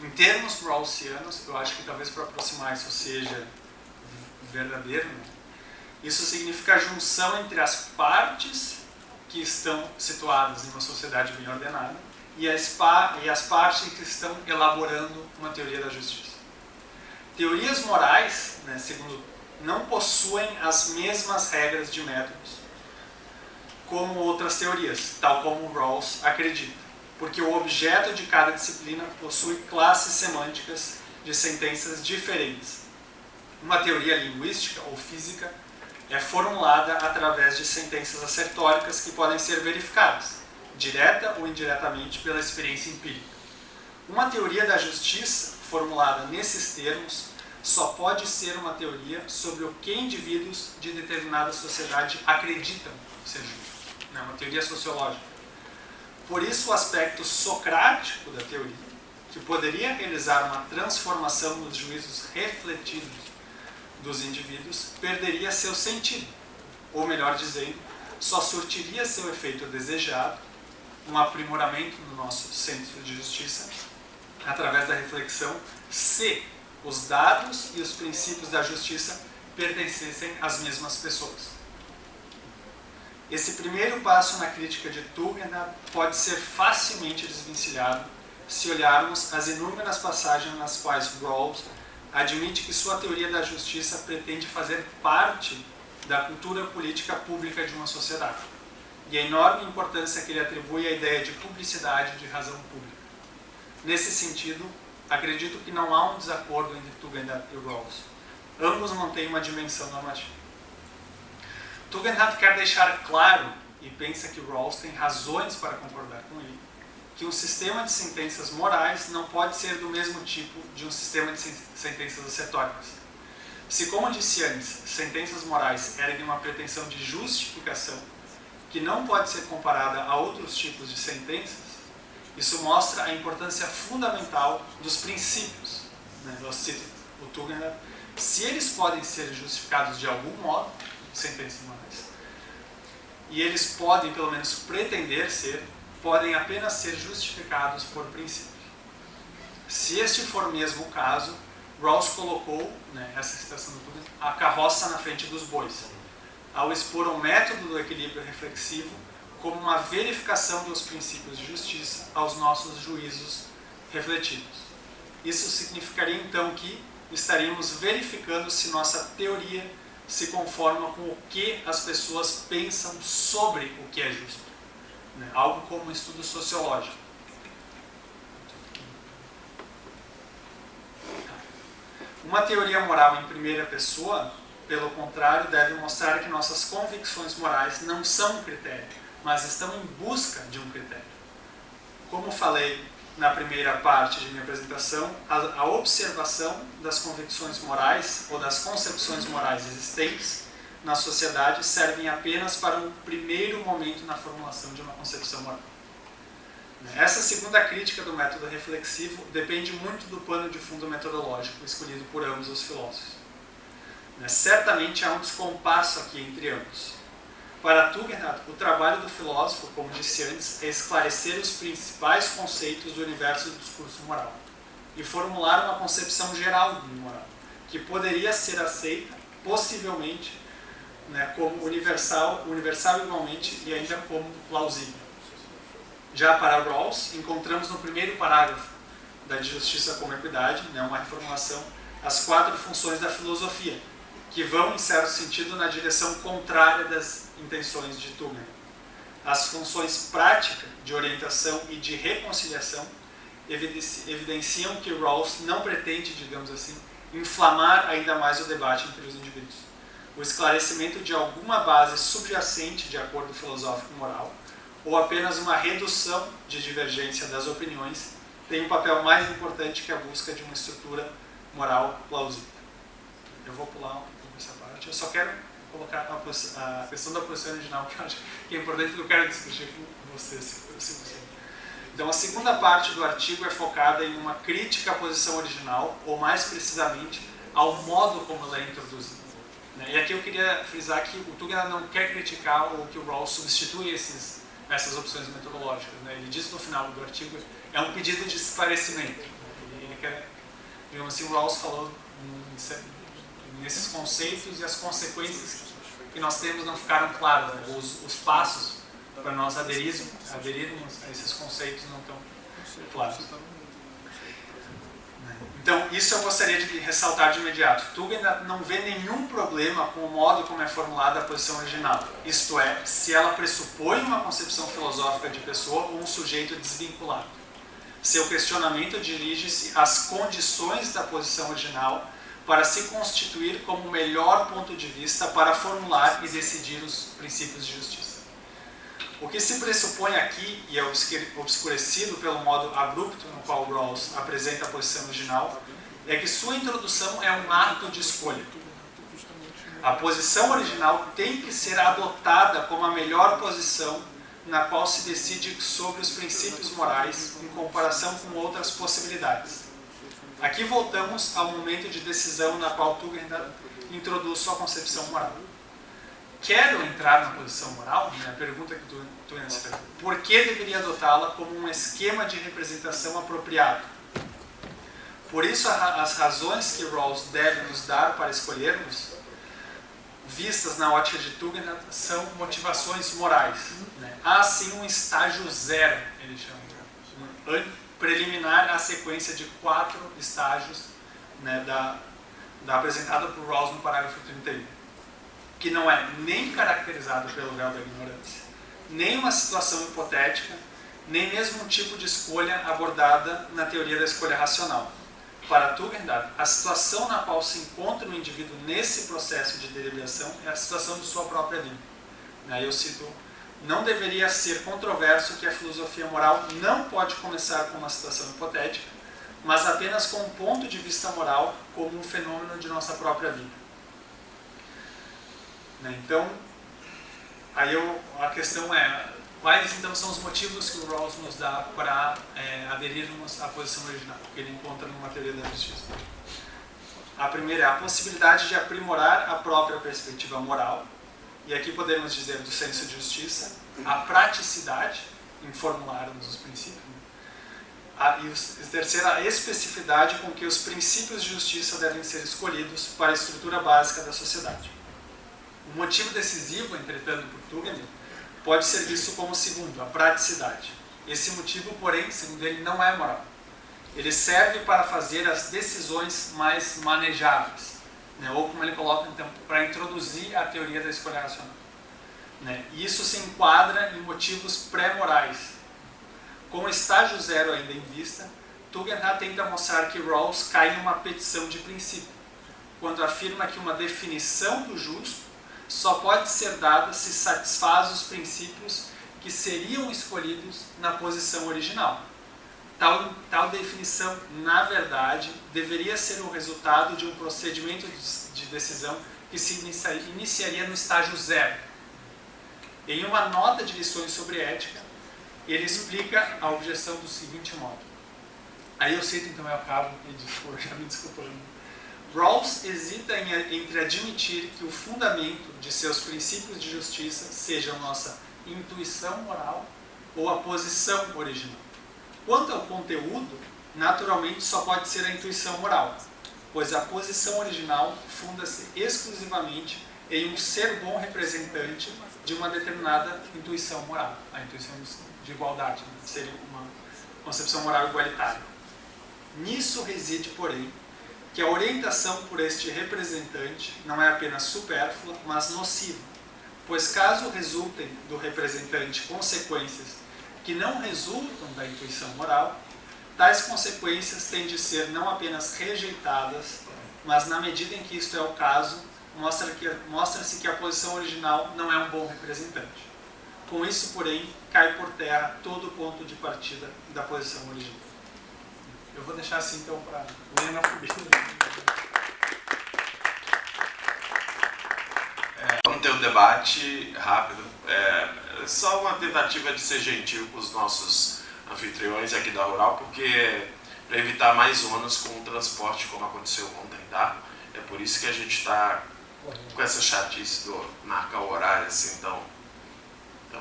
Em termos rawlsianos, eu acho que talvez para aproximar isso seja verdadeiro, né? Isso significa a junção entre as partes que estão situadas em uma sociedade bem ordenada e as partes que estão elaborando uma teoria da justiça. Teorias morais, né, segundo, não possuem as mesmas regras de métodos como outras teorias, tal como Rawls acredita, porque o objeto de cada disciplina possui classes semânticas de sentenças diferentes. Uma teoria linguística ou física é formulada através de sentenças assertóricas que podem ser verificadas, direta ou indiretamente, pela experiência empírica. Uma teoria da justiça, formulada nesses termos, só pode ser uma teoria sobre o que indivíduos de determinada sociedade acreditam ser justo. É uma teoria sociológica. Por isso, o aspecto socrático da teoria, que poderia realizar uma transformação nos juízos refletidos dos indivíduos, perderia seu sentido, ou melhor dizendo, só surtiria seu efeito desejado, um aprimoramento no nosso senso de justiça, através da reflexão, se os dados e os princípios da justiça pertencessem às mesmas pessoas. Esse primeiro passo na crítica de Tugendhat pode ser facilmente desvencilhado se olharmos as inúmeras passagens nas quais Rawls admite que sua teoria da justiça pretende fazer parte da cultura política pública de uma sociedade, e a enorme importância que ele atribui à ideia de publicidade de razão pública. Nesse sentido, acredito que não há um desacordo entre Tugendhat e Rawls. Ambos mantêm uma dimensão normativa. Tugendhat quer deixar claro, e pensa que Rawls tem razões para concordar com ele, que um sistema de sentenças morais não pode ser do mesmo tipo de um sistema de sentenças assertóricas. Se, como disse antes, sentenças morais erguem uma pretensão de justificação que não pode ser comparada a outros tipos de sentenças, isso mostra a importância fundamental dos princípios. Eu cito o Tugendhat. Se eles podem ser justificados de algum modo, sentenças morais, e eles podem, pelo menos, pretender ser, podem apenas ser justificados por princípios. Se este for mesmo o caso, Rawls colocou, essa citação do Tugendhat, a carroça na frente dos bois, ao expor o método do equilíbrio reflexivo como uma verificação dos princípios de justiça aos nossos juízos refletidos. Isso significaria então que estaríamos verificando se nossa teoria se conforma com o que as pessoas pensam sobre o que é justo, né? Algo como um estudo sociológico. Uma teoria moral em primeira pessoa, pelo contrário, deve mostrar que nossas convicções morais não são um critério, mas estão em busca de um critério. Como falei na primeira parte de minha apresentação, a observação das convicções morais ou das concepções morais existentes na sociedade servem apenas para um primeiro momento na formulação de uma concepção moral. Essa segunda crítica do método reflexivo depende muito do pano de fundo metodológico escolhido por ambos os filósofos. Certamente há um descompasso aqui entre ambos. Para Tugendhat, o trabalho do filósofo, como disse antes, é esclarecer os principais conceitos do universo do discurso moral e formular uma concepção geral do moral, que poderia ser aceita, possivelmente, né, como universal igualmente e ainda como plausível. Já para Rawls, encontramos no primeiro parágrafo da Justiça como Equidade, né, uma reformulação, as 4 funções da filosofia, que vão, em certo sentido, na direção contrária das intenções de Tugendhat. As funções prática, de orientação e de reconciliação, evidenciam que Rawls não pretende, digamos assim, inflamar ainda mais o debate entre os indivíduos. O esclarecimento de alguma base subjacente de acordo filosófico e moral, ou apenas uma redução de divergência das opiniões, tem um papel mais importante que a busca de uma estrutura moral plausível. Eu vou pular um pouco essa parte. Eu só quero colocar a questão da posição original, que eu acho que é importante, que eu quero discutir com vocês, se possível. Então, a segunda parte do artigo é focada em uma crítica à posição original, ou mais precisamente, ao modo como ela é introduzida. E aqui eu queria frisar que o Tugendhat não quer criticar ou que o Rawls substitui essas opções metodológicas. Ele diz no final do artigo, é um pedido de esclarecimento. Ele quer, digamos assim, o Rawls falou nesses conceitos e as consequências que nós temos não ficaram claras. Os passos para nós aderirmos a esses conceitos não estão claros. Então, isso eu gostaria de ressaltar de imediato. Tugendhat não vê nenhum problema com o modo como é formulada a posição original. Isto é, se ela pressupõe uma concepção filosófica de pessoa ou um sujeito desvinculado. Seu questionamento dirige-se às condições da posição original para se constituir como o melhor ponto de vista para formular e decidir os princípios de justiça. O que se pressupõe aqui, e é obscurecido pelo modo abrupto no qual Rawls apresenta a posição original, é que sua introdução é um ato de escolha. A posição original tem que ser adotada como a melhor posição na qual se decide sobre os princípios morais em comparação com outras possibilidades. Aqui voltamos ao momento de decisão na qual Tugendhat introduz sua concepção moral. Quero entrar na posição moral? A pergunta que Tugendhat fez. Por que deveria adotá-la como um esquema de representação apropriado? Por isso, as razões que Rawls deve nos dar para escolhermos, vistas na ótica de Tugendhat, são motivações morais. Há, sim, um estágio zero, ele chama, preliminar à sequência de 4 estágios, apresentada por Rawls no parágrafo 31, que não é nem caracterizado pelo véu da ignorância, nem uma situação hipotética, nem mesmo um tipo de escolha abordada na teoria da escolha racional. Para Tugendhat, a situação na qual se encontra o indivíduo nesse processo de deliberação é a situação de sua própria vida. Eu cito: não deveria ser controverso que a filosofia moral não pode começar com uma situação hipotética, mas apenas com um ponto de vista moral como um fenômeno de nossa própria vida. Então, a questão é, quais então são os motivos que o Rawls nos dá para aderirmos à posição original, que ele encontra numa teoria da justiça? A primeira é a possibilidade de aprimorar a própria perspectiva moral, e aqui podemos dizer do senso de justiça, a praticidade em formularmos os princípios, e a terceira, a especificidade com que os princípios de justiça devem ser escolhidos para a estrutura básica da sociedade. O motivo decisivo, entretanto, por Tugendhat, pode ser visto como segundo, a praticidade. Esse motivo, porém, segundo ele, não é moral. Ele serve para fazer as decisões mais manejáveis, né? Ou como ele coloca, então, para introduzir a teoria da escolha racional, né? E isso se enquadra em motivos pré-morais. Com o estágio zero ainda em vista, Tugendhat tenta mostrar que Rawls cai em uma petição de princípio, quando afirma que uma definição do justo só pode ser dada se satisfaz os princípios que seriam escolhidos na posição original. Tal definição, na verdade, deveria ser o resultado de um procedimento de decisão que se iniciaria no estágio zero. Em uma nota de lições sobre ética, ele explica a objeção do seguinte modo. Aí eu cito, então eu acabo, e já me desculpando. Rawls hesita entre admitir que o fundamento de seus princípios de justiça seja a nossa intuição moral ou a posição original. Quanto ao conteúdo, naturalmente só pode ser a intuição moral, pois a posição original funda-se exclusivamente em um ser bom representante de uma determinada intuição moral, a intuição de igualdade, né? Seria uma concepção moral igualitária. Nisso reside, porém, que a orientação por este representante não é apenas supérflua, mas nociva, pois caso resultem do representante consequências que não resultam da intuição moral, tais consequências têm de ser não apenas rejeitadas, mas na medida em que isto é o caso, mostra-se que a posição original não é um bom representante. Com isso, porém, cai por terra todo o ponto de partida da posição original. Eu vou deixar assim, então, para ler na fubina. Vamos ter um debate rápido. Só uma tentativa de ser gentil com os nossos anfitriões aqui da Rural, porque para evitar mais ônus com o transporte, como aconteceu ontem, tá? É por isso que a gente está com essa chatice do marcar o horário assim, tão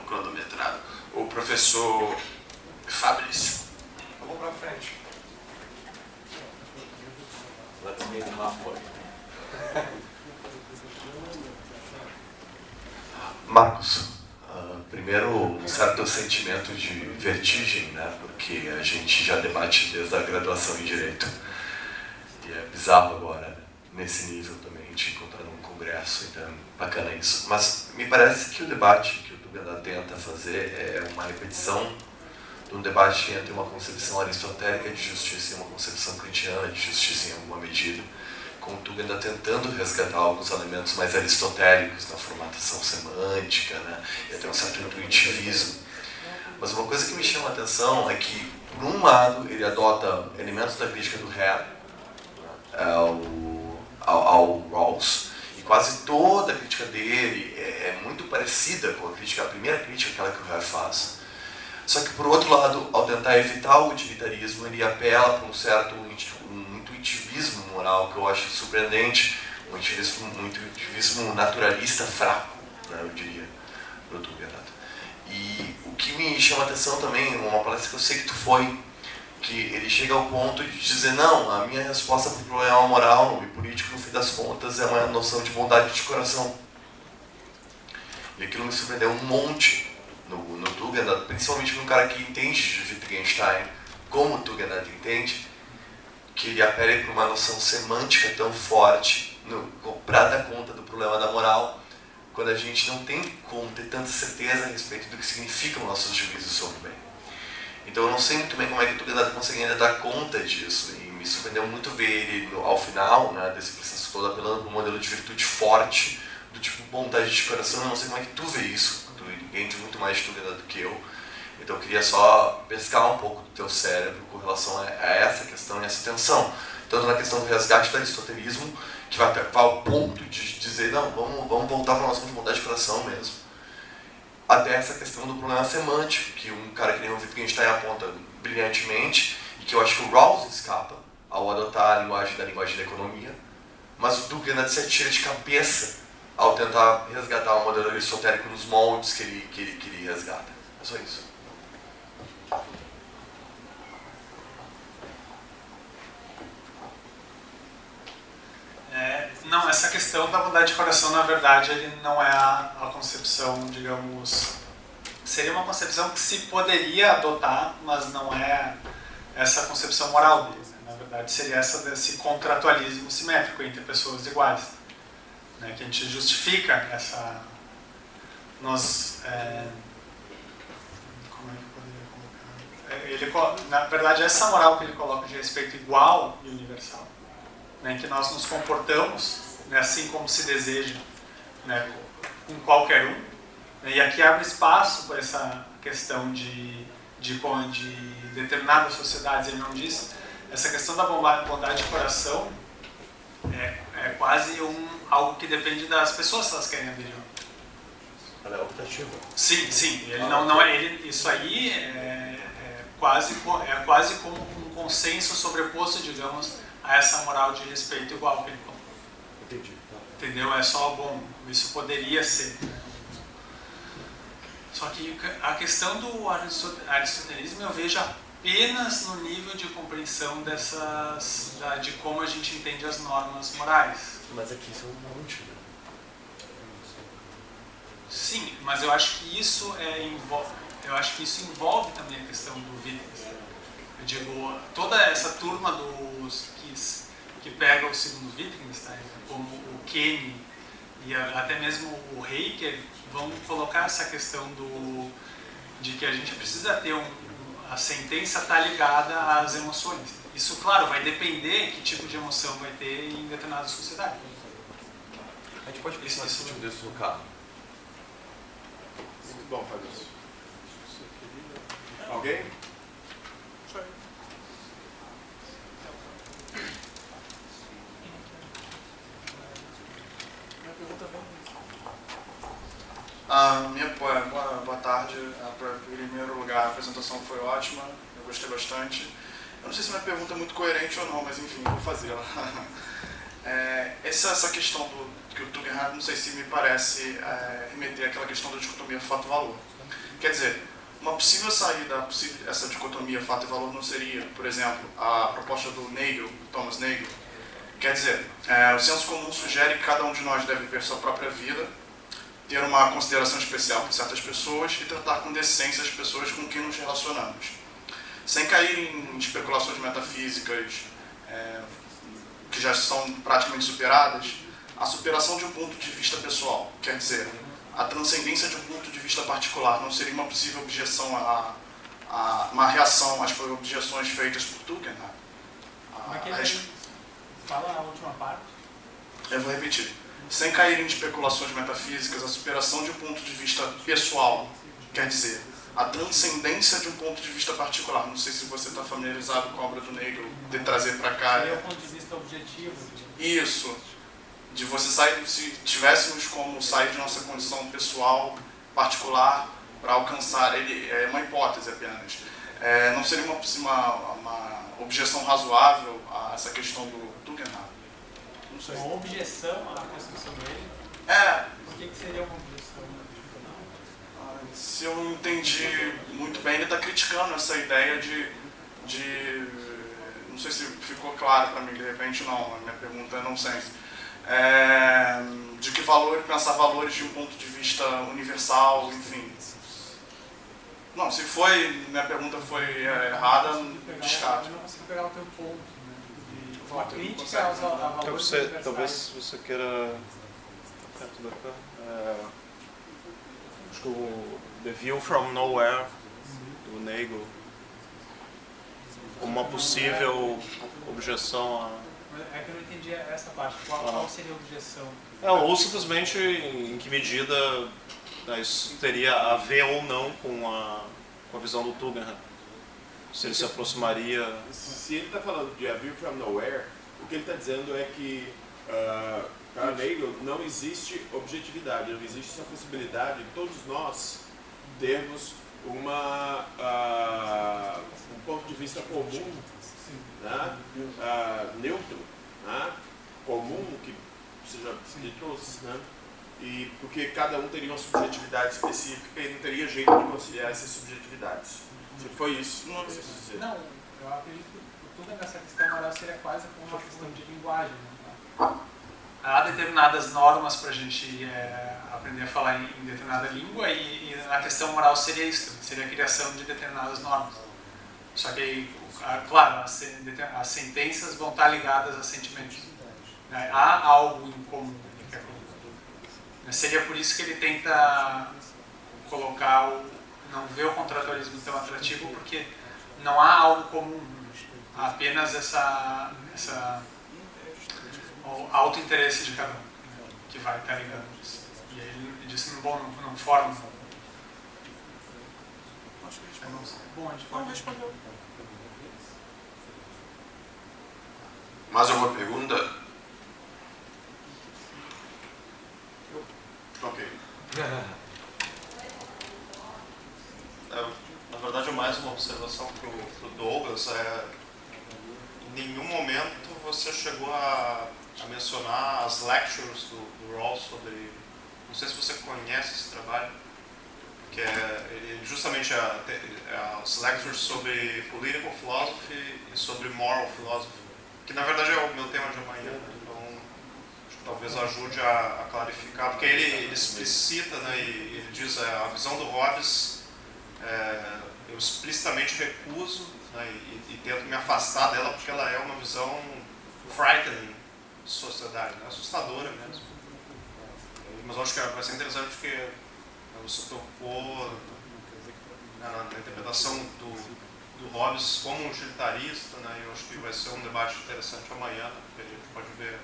cronometrado. O professor Fabrício. Eu vou para frente. Marcos, primeiro um certo sentimento de vertigem, né? Porque a gente já debate desde a graduação em Direito. E é bizarro agora, nesse nível também, a gente encontrar num congresso, então é bacana isso. Mas me parece que o debate que o Tugendhat tenta fazer é uma repetição de um debate entre uma concepção aristotélica de justiça e uma concepção kantiana de justiça em alguma medida, com o Tugendhat tentando resgatar alguns elementos mais aristotélicos na formatação semântica, né, e até um certo intuitivismo. Mas uma coisa que me chama a atenção é que, por um lado, ele adota elementos da crítica do Hare ao Rawls, e quase toda a crítica dele é muito parecida com a primeira crítica, aquela que o Hare faz. Só que, por outro lado, ao tentar evitar o utilitarismo, ele apela para um certo intuitivismo moral que eu acho surpreendente, um intuitivismo naturalista fraco, né, eu diria, do Tugendhat. E o que me chama a atenção também, uma palestra que eu sei que tu foi, que ele chega ao ponto de dizer, não, a minha resposta para o problema moral e político, no fim das contas, é uma noção de bondade de coração. E aquilo me surpreendeu um monte no Tugendhat, principalmente num cara que entende de Wittgenstein, como o Tugendhat entende, que ele apele para uma noção semântica tão forte para dar conta do problema da moral, quando a gente não tem como ter tanta certeza a respeito do que significam nossos juízos sobre o bem. Então eu não sei muito bem como é que o Tugendhat consegue ainda dar conta disso, e me surpreendeu muito ver ele, ao final, né, desse processo todo, apelando para um modelo de virtude forte, do tipo bondade de coração. Eu não sei como é que tu vê isso, tu entende muito mais de Tugendhat do que eu. Então eu queria só pescar um pouco do teu cérebro com relação a essa questão e essa tensão. Tanto na questão do resgate do aristotelismo, que vai ao ponto de dizer, não, vamos voltar para a noção de bondade de coração mesmo, até essa questão do problema semântico, que um cara que nem o Wittgenstein aponta brilhantemente, e que eu acho que o Rawls escapa ao adotar a linguagem da economia, mas o Tugendhat se atira de cabeça ao tentar resgatar o modelo aristotélico nos moldes que ele resgata. É só isso. Não, essa questão da bondade de coração, na verdade, ele não é a concepção, digamos, seria uma concepção que se poderia adotar, mas não é essa concepção moral dele. Né? Na verdade, seria essa desse contratualismo simétrico entre pessoas iguais, né? Que a gente justifica essa... como é que eu poderia colocar? Na verdade, essa moral que ele coloca de respeito igual e universal, né? Em que nós nos comportamos, né, assim como se deseja, né, com qualquer um. E aqui abre espaço para essa questão de determinadas sociedades. Ele não diz, essa questão da bondade de coração é quase algo que depende das pessoas, se elas querem aderir. Ela é optativa. Sim, sim. Ele não é, isso aí é quase como um consenso sobreposto, digamos, a essa moral de respeito igual que ele coloca. Entendi. Tá. Entendeu? É só bom. Isso poderia ser. Só que a questão do aristotelismo eu vejo apenas no nível de compreensão de como a gente entende as normas morais. Mas aqui são um monte, né? Sim, mas eu acho que isso envolve também a questão do Wittgenstein. Eu digo, toda essa turma dos que pega o segundo Wittgenstein, como o Kenny e até mesmo o Heidegger, vão colocar essa questão de que a gente precisa ter a sentença está ligada às emoções. Isso, claro, vai depender que tipo de emoção vai ter em determinada sociedade. A gente pode pensar nesse tipo disso no carro. Muito bom, Fabrício. Alguém? Boa tarde. Em primeiro lugar, a apresentação foi ótima, eu gostei bastante. Eu não sei se minha pergunta é muito coerente ou não, mas enfim, vou fazê-la. Essa questão que o Tugendhat, não sei se me parece remeter àquela questão da dicotomia fato-valor. Quer dizer, uma possível saída, essa dicotomia fato e valor não seria, por exemplo, a proposta do Nagel, Thomas Nagel. Quer dizer, o senso comum sugere que cada um de nós deve ver sua própria vida, ter uma consideração especial por certas pessoas e tratar com decência as pessoas com quem nos relacionamos. Sem cair em especulações metafísicas que já são praticamente superadas, a superação de um ponto de vista pessoal, quer dizer, a transcendência de um ponto de vista particular, não seria uma possível objeção uma reação às objeções feitas por Tugendhat? Fala a última parte. Eu vou repetir. Sem cair em especulações metafísicas, a superação de um ponto de vista pessoal, quer dizer, a transcendência de um ponto de vista particular. Não sei se você está familiarizado com a obra do Nagel, de trazer para cá. Seria o ponto de vista objetivo. Isso. De você sair, se tivéssemos como sair de nossa condição pessoal, particular, para alcançar, ele é uma hipótese apenas. Não seria uma objeção razoável a essa questão do Tugendhat? Não sei. Uma objeção à construção dele? Por que seria uma objeção? Se eu entendi muito bem, ele está criticando essa ideia de... Não sei se ficou claro para mim, de repente não, a minha pergunta é nonsense. De que pensar valores de um ponto de vista universal, enfim. Não, se minha pergunta foi errada, descarto. Eu não consigo pegar o teu ponto, né? Uma crítica a valores universais. Talvez você queira... perto da cá. Acho que o The View from Nowhere, do Nagel, como uma possível objeção a... É que eu não entendi essa parte. Qual seria a objeção? Ou simplesmente em que medida isso teria a ver ou não com a visão do Tugendhat. Se ele se aproximaria... Se ele está falando de A View from Nowhere, o que ele está dizendo é que para Nagel não existe objetividade, não existe essa possibilidade de todos nós termos um ponto de vista comum, né? Neutro, né? Comum, que seja de todos, né? E porque cada um teria uma subjetividade específica e não teria jeito de conciliar essas subjetividades. Se foi isso, não sei dizer. Não, eu acredito que tudo nessa questão moral seria quase como uma questão de linguagem. Né? há determinadas normas para a gente aprender a falar em determinada língua e na questão moral seria isso, seria a criação de determinadas normas. Só que, claro, as sentenças vão estar ligadas a sentimentos. Né? Há algo em comum. Seria por isso que ele tenta colocar não ver o contratualismo tão atrativo, porque não há algo comum, há apenas o auto-interesse de cada um que vai estar ligando isso. E aí ele disse não forma. Bom, a gente pode responder. Mais alguma pergunta? Ok. Na verdade, é mais uma observação para o Douglas. Em nenhum momento você chegou a mencionar as lectures do Rawls sobre... Não sei se você conhece esse trabalho, que é justamente as lectures sobre political philosophy e sobre moral philosophy, que na verdade é o meu tema de amanhã, então acho que talvez ajude a clarificar, porque ele explicita, né, e ele diz a visão do Hobbes, eu explicitamente recuso, né, e tento me afastar dela porque ela é uma visão frightening de sociedade, né, assustadora mesmo. Mas eu acho que vai ser interessante porque você tocou na interpretação do Hobbes como utilitarista, né, e eu acho que vai ser um debate interessante amanhã, porque a gente pode ver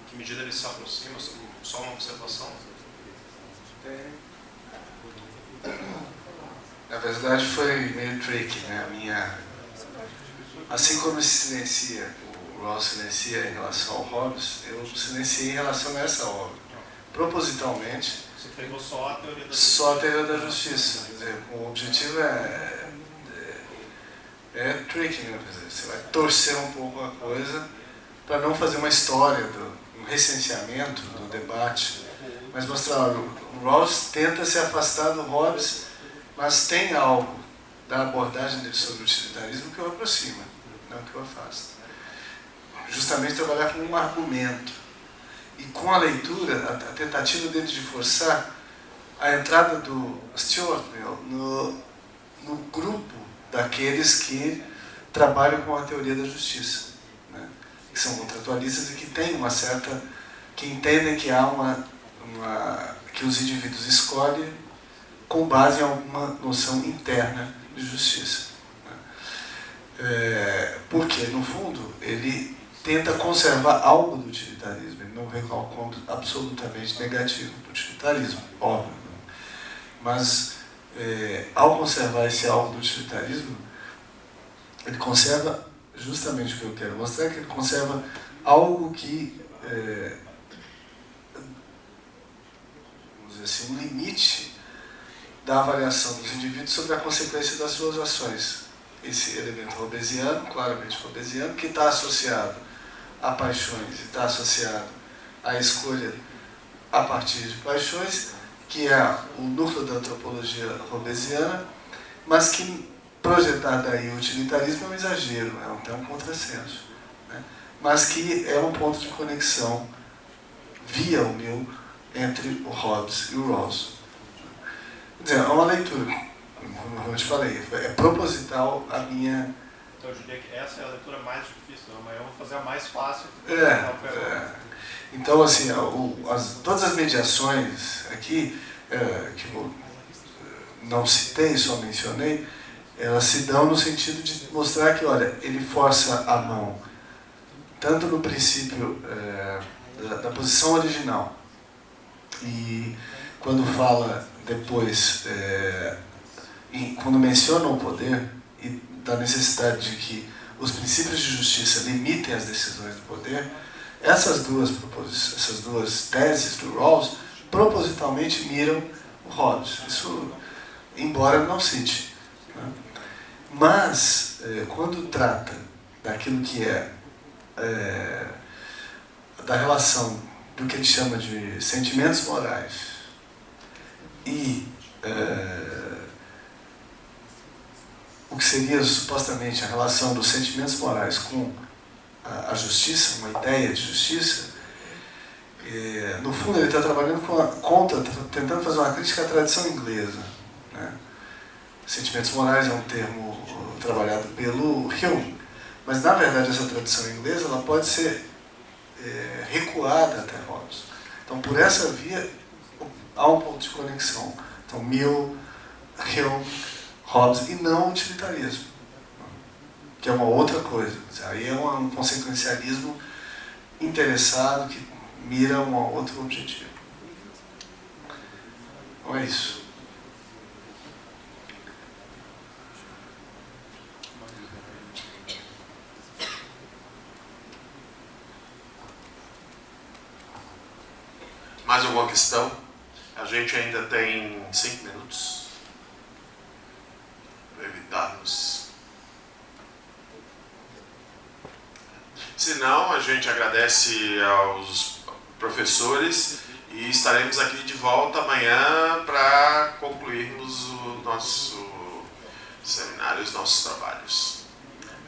em que medida ele se aproxima, só uma observação. Na verdade foi meio tricky, né? Assim como se silencia, o Rawls silencia em relação ao Hobbes, eu silenciei em relação a essa obra. Propositalmente, você pegou só a teoria da justiça. Quer dizer, o objetivo é tricky, né? Quer dizer, você vai torcer um pouco a coisa para não fazer uma história, um recenseamento do debate, mas mostrar, o Rawls tenta se afastar do Hobbes, mas tem algo da abordagem dele sobre o utilitarismo que o aproxima, não que o afasta. Justamente trabalhar com um argumento. E com a leitura, a tentativa dele de forçar a entrada do Stuart Mill no grupo daqueles que trabalham com a teoria da justiça, né? Que são contratualistas e que têm uma certa... que entendem que há que os indivíduos escolhem com base em alguma noção interna de justiça, né? Porque, no fundo, ele tenta conservar algo do utilitarismo, ele não vê algo absolutamente negativo do utilitarismo, óbvio. Né? Mas, ao conservar esse algo do utilitarismo, ele conserva justamente o que eu quero mostrar, que ele conserva algo que, vamos dizer assim, um limite da avaliação dos indivíduos sobre a consequência das suas ações. Esse elemento hobbesiano, claramente hobbesiano, que está associado a paixões e está associado à escolha a partir de paixões, que é o núcleo da antropologia hobbesiana, mas que projetar daí o utilitarismo é um exagero, é até um contrassenso, né? Mas que é um ponto de conexão via o Mill entre o Hobbes e o Rawls. Quer dizer, é uma leitura, como eu te falei, é proposital a minha... Então eu diria que essa é a leitura mais difícil, amanhã eu vou fazer a mais fácil. Então, assim, todas as mediações aqui, que eu não citei, só mencionei, elas se dão no sentido de mostrar que, olha, ele força a mão, tanto no princípio da posição original, e quando fala depois, quando menciona o poder, e da necessidade de que os princípios de justiça limitem as decisões do poder, essas duas teses do Rawls propositalmente miram o Hobbes. Isso, embora não cite, né? Mas, quando trata daquilo que da relação do que ele chama de sentimentos morais e o que seria supostamente a relação dos sentimentos morais com a a justiça, uma ideia de justiça, no fundo ele está trabalhando tentando fazer uma crítica à tradição inglesa, né? Sentimentos morais é um termo trabalhado pelo Hume, mas na verdade essa tradição inglesa ela pode ser recuada até Hobbes. Então por essa via há um ponto de conexão. Então Mill, Hume, Hobbes e não utilitarismo, que é uma outra coisa. Aí é um consequencialismo interessado que mira um outro objetivo. Então é isso. Mais alguma questão? A gente ainda tem 5 minutos para evitarmos. Se não, a gente agradece aos professores e estaremos aqui de volta amanhã para concluirmos o nosso seminário, os nossos trabalhos.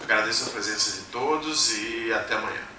Agradeço a presença de todos e até amanhã.